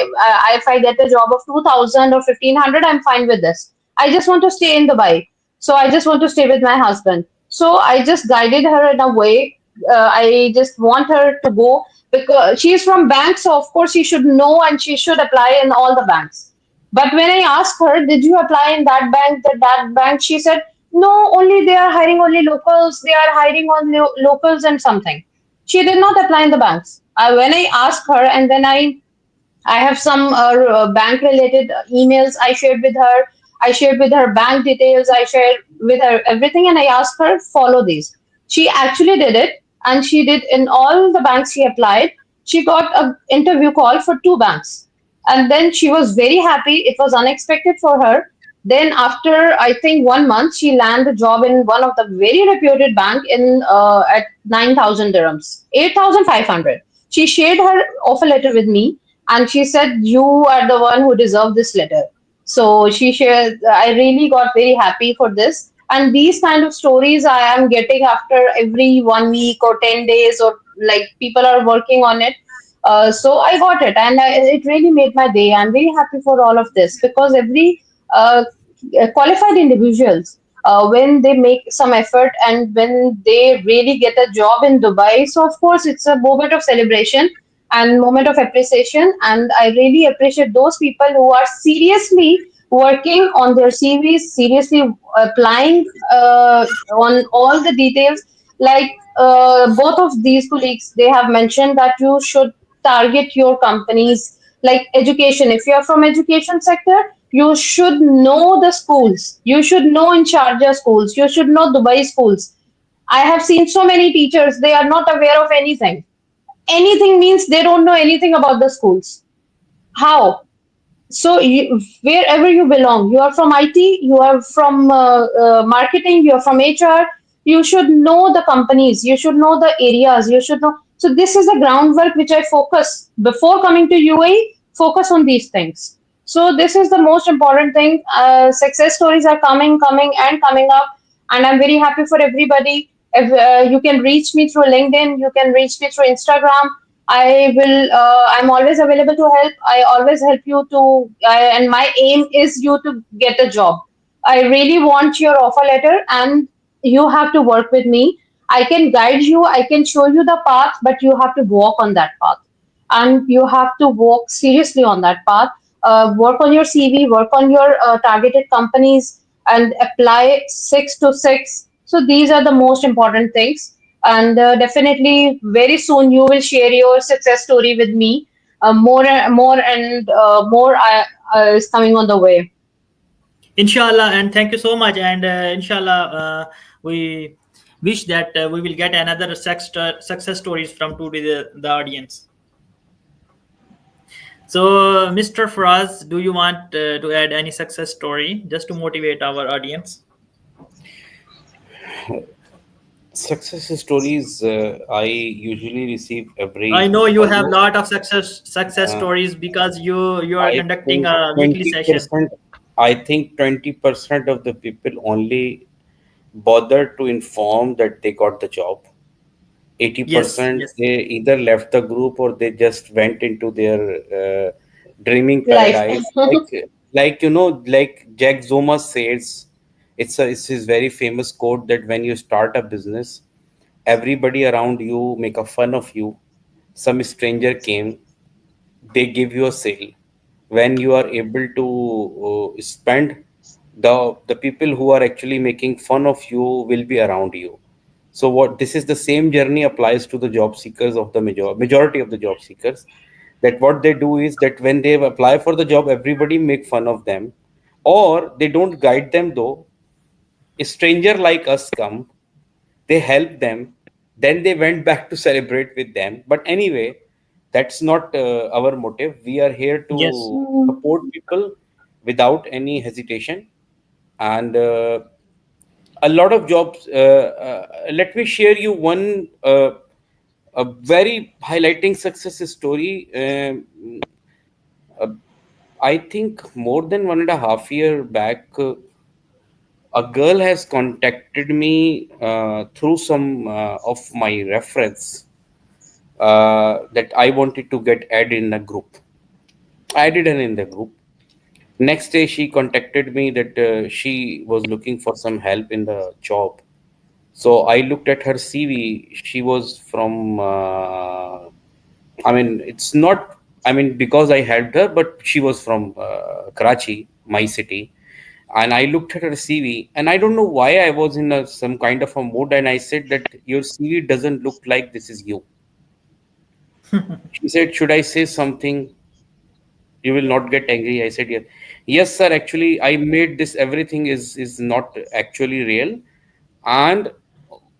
if I get a job of 2,000 or 1,500, I'm fine with this. I just want to stay in Dubai, so I just want to stay with my husband." So I just guided her in a way. I just want her to go because she is from bank, so of course she should know and she should apply in all the banks. But when I asked her, "Did you apply in that bank?" She said, "No, only they are hiring only locals. They are hiring on locals and something." She did not apply in the banks. When I asked her, and then I have some bank related emails I shared with her. I shared with her bank details. I shared with her everything, and I asked her follow these. She actually did it, and she did in all the banks she applied. She got a interview call for two banks, and then she was very happy. It was unexpected for her. Then after I think 1 month, she landed a job in one of the very reputed bank in at 9,000 dirhams, 8,500. She shared her offer letter with me, and she said, "You are the one who deserve this letter." So she shared. I really got very happy for this, and these kind of stories I am getting after every 1 week or 10 days, or like people are working on it. So I got it, and it really made my day. I'm very happy for all of this because every uh, qualified individuals, when they make some effort and when they really get a job in Dubai, so of course it's a moment of celebration and moment of appreciation. And I really appreciate those people who are seriously working on their CVs, seriously applying on all the details. Like both of these colleagues, they have mentioned that you should target your companies like education. If you are from education sector, you should know the schools. You should know in Sharjah schools. You should know Dubai schools. I have seen so many teachers, they are not aware of anything. Anything means they don't know anything about the schools. How? So wherever you belong, you are from IT, you are from marketing, you are from HR, you should know the companies, you should know the areas, you should know. So this is the groundwork which I focus before coming to UAE. Focus on these things. So this is the most important thing. Success stories are coming and coming up, and I'm very happy for everybody. If you can reach me through LinkedIn, you can reach me through Instagram. I will. I'm always available to help. I always help you to. And my aim is you to get a job. I really want your offer letter, and you have to work with me. I can guide you. I can show you the path, but you have to walk on that path, and you have to walk seriously on that path. Work on your CV. Work on your targeted companies, and apply 6 to 6. So these are the most important things, and definitely very soon you will share your success story with me. More is coming on the way. Inshallah, and thank you so much. And inshallah, we wish that we will get another success stories from today the audience. So, Mr. Faraz, do you want to add any success story just to motivate our audience? Success stories I usually receive I every know you have almost. lot of success Uh, stories because you are I conducting think a weekly twenty session. percent. I think 20% of the people only bother to inform that they got the job. eighty Yes, percent yes, they either left the group or they just went into their dreaming Life. paradise. Like Jack Zuma says, it's his very famous quote that when you start a business, everybody around you make a fun of you. Some stranger came, they give you a sale. When you are able to spend, the people who are actually making fun of you will be around you. So what this is the same journey applies to the job seekers of the majority of the job seekers, that what they do is that when they apply for the job, everybody make fun of them, or they don't guide them. Though a stranger like us come, they help them, then they went back to celebrate with them. But anyway, that's not our motive. We are here yes. to Mm. support people without any hesitation. And a lot of jobs, let me share you one a very highlighting success story. Uh, I think more than 1.5 year back, a girl has contacted me through some of my reference that I wanted to get added in a group. I added her in the group. Next day, she contacted me that she was looking for some help in the job. So I looked at her CV. She was from, I mean, it's not, I mean, because I helped her, but she was from Karachi, my city. And I looked at her CV, and I don't know why I was in some kind of a mood. And I said that your CV doesn't look like this is you. She said, should I say something? You will not get angry. I said, yes. Yes, sir. Actually, I made this. Everything is not actually real. And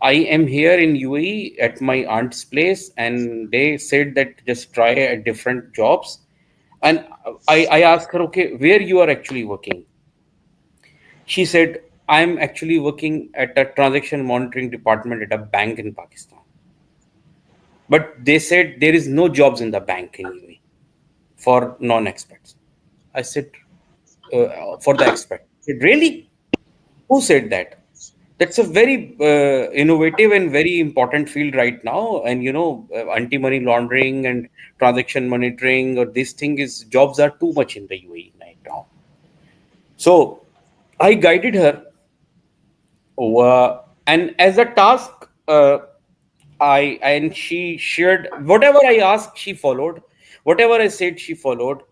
I am here in UAE at my aunt's place, and they said that just try different jobs. And I asked her, okay, where you are actually working? She said, I'm actually working at a transaction monitoring department at a bank in Pakistan. But they said there is no jobs in the bank in UAE for non-expats. I said, for the expat. I said, really? Who said that? That's a very innovative and very important field right now. And anti-money laundering and transaction monitoring, or this thing is jobs are too much in the UAE right now. So I guided her, and as a task, I and she shared whatever I asked. She followed whatever I said. She followed.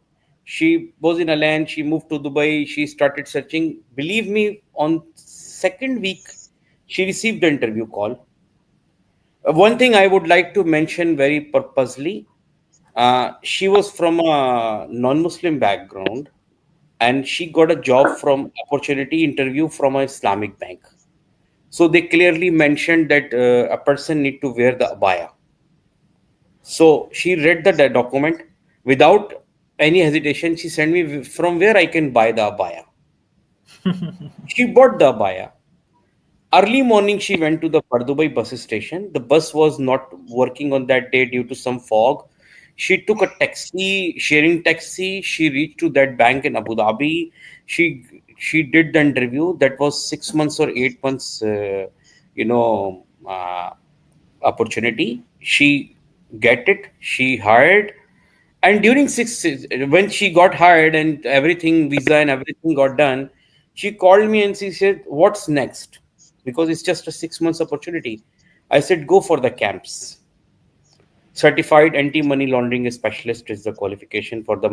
She was in a land. She moved to Dubai. She started searching. Believe me, on second week, she received the interview call. One thing I would like to mention very purposely, she was from a non-Muslim background, and she got a job from opportunity interview from a Islamic bank. So they clearly mentioned that a person need to wear the abaya. So she read the document without any hesitation. She sent me from where I can buy the abaya. She bought the abaya. Early morning, she went to the Pardubai bus station. The bus was not working on that day due to some fog. She took a taxi, sharing taxi. She reached to that bank in Abu Dhabi. She did the interview. That was 6 months or 8 months, you know, uh, opportunity. She get it. She hired, and during when she got hired and everything, visa and everything got done, she called me and she said, "What's next?" Because it's just a 6 months opportunity. I said, "Go for the camps." Certified anti-money laundering specialist is the qualification for the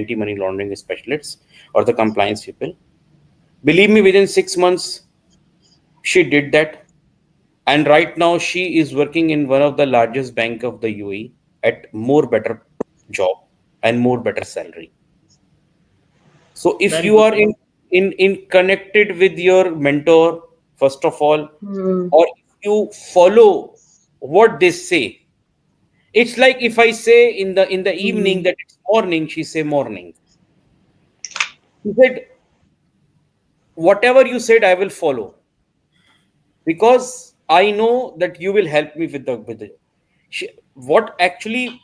anti-money laundering specialists or the compliance people. Believe me, within 6 months, she did that. And right now, she is working in one of the largest bank of the UAE at more better job and more better salary. So if Very you good. are in connected with your mentor, first of all, Hmm. or if you follow what they say, it's like if I say in the evening Hmm. that it's morning, she say morning. He said, whatever you said, I will follow because I know that you will help me with the. What actually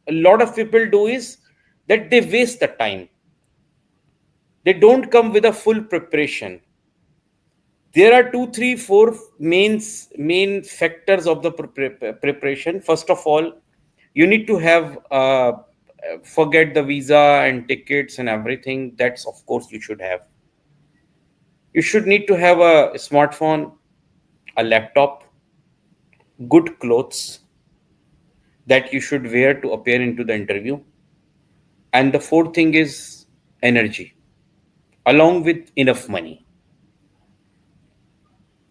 a lot of people do is that they waste the time. They don't come with a full preparation. There are two, three, four main factors of the preparation. First of all, you need to have forget the visa and tickets and everything. That's of course you should have. You should need to have a smartphone, a laptop, good clothes that you should wear to appear into the interview. And the fourth thing is energy, along with enough money.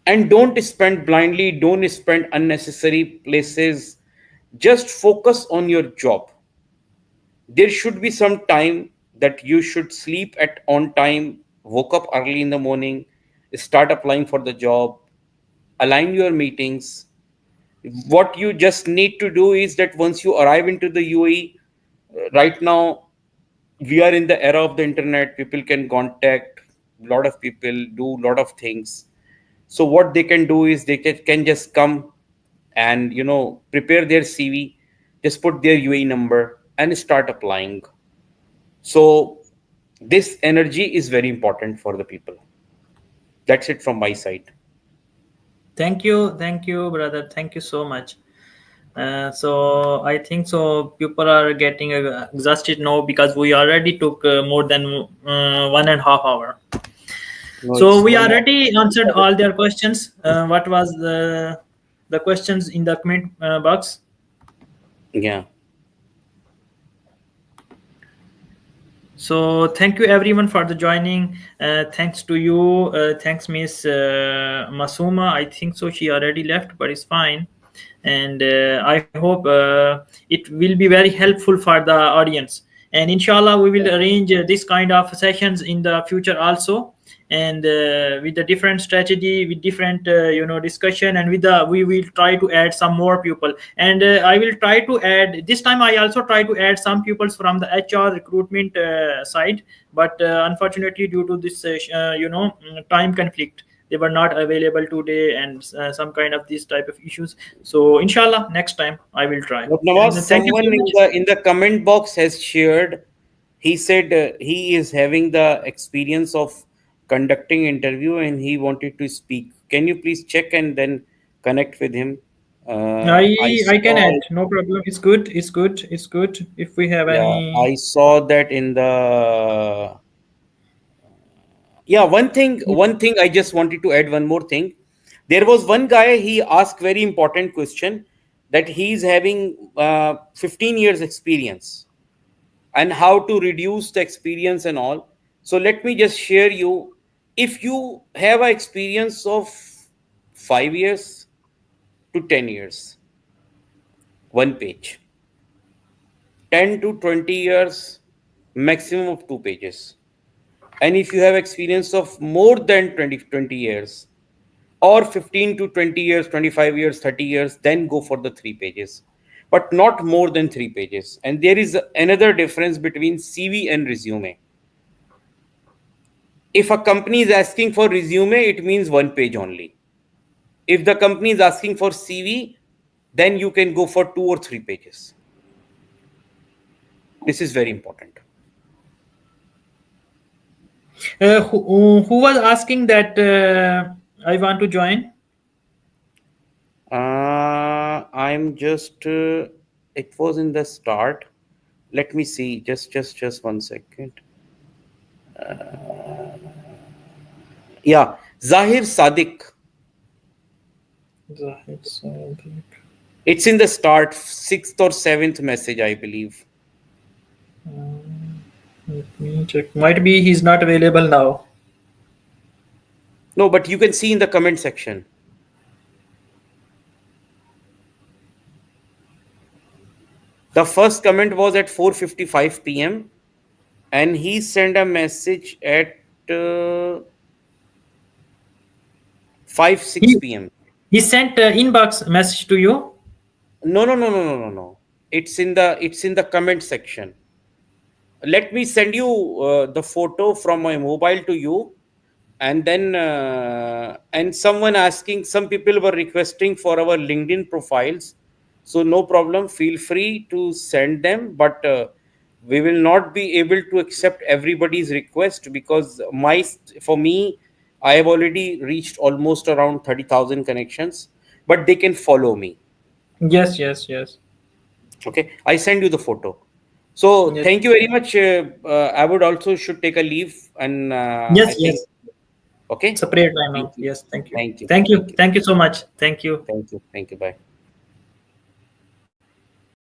And don't spend blindly, don't spend unnecessary places. Just focus on your job. There should be some time that you should sleep at on time, woke up early in the morning, start applying for the job, align your meetings. What you just need to do is that once you arrive into the UAE, right now we are in the era of the internet. People can contact a lot of people, do a lot of things. So what they can do is they can just come and prepare their CV, just put their UAE number and start applying. So this energy is very important for the people. That's it from my side. Thank you, brother. Thank you so much. So I think so. People are getting exhausted now because we already took more than 1.5 hours. No, So it's we one. already answered all their questions. What was the questions in the comment box? Yeah. So thank you everyone for the joining. Thanks to you. Thanks Miss Masuma. I think so she already left, but it's fine. And I hope it will be very helpful for the audience. And inshallah, we will arrange this kind of sessions in the future also. And with the different strategy, with different discussion, and with the we will try to add some more people. And I will try to add this time. I also try to add some pupils from the HR recruitment side, but unfortunately, due to this time conflict, they were not available today, and some kind of these type of issues. So inshallah, next time I will try. But And Nawaz, thank you someone so in much. the comment box has shared. He said he is having the experience of conducting interview and he wanted to speak. Can you please check and then connect with him? I I can saw. add, no problem. It's good. It's good. It's good. If we have Yeah, any. I saw that in the. Yeah, one thing I just wanted to add one more thing. There was one guy, he asked very important question that he's having 15 years experience and how to reduce the experience and all. So let me just share you. If you have an experience of 5 years to 10 years, one page, 10 to 20 years, maximum of 2 pages. And if you have experience of more than 20 years, or 15 to 20 years, 25 years, 30 years, then go for the 3 pages, but not more than 3 pages. And there is another difference between CV and resume. If a company is asking for resume, it means 1 page only. If the company is asking for CV, then you can go for 2 or 3 pages. This is very important. Who was asking that I want to join? I'm just, it was in the start. Let me see. Just 1 second. Yeah, Zahir Sadiq. Zahid Sadiq. It's in the start, sixth or seventh message, I believe. Let me check. Might be he's not available now. No, but you can see in the comment section. The first comment was at 4:55 p.m. and he sent a message at 5 6 He p.m. he sent inbox message to you. No. It's in the comment section. Let me send you the photo from my mobile to you, and then and someone asking, some people were requesting for our LinkedIn profiles, so no problem, feel free to send them, but we will not be able to accept everybody's request because for me, I have already reached almost around 30,000 connections, but they can follow me. Yes, yes, yes, Okay, I send you the photo. So yes, thank you very much. I would also should take a leave, and I yes, think yes. okay. Separate time Thank now. you. Yes, thank you. Thank you. Thank you. Thank you. Thank you so much. Thank you. Thank you. Thank you. Bye.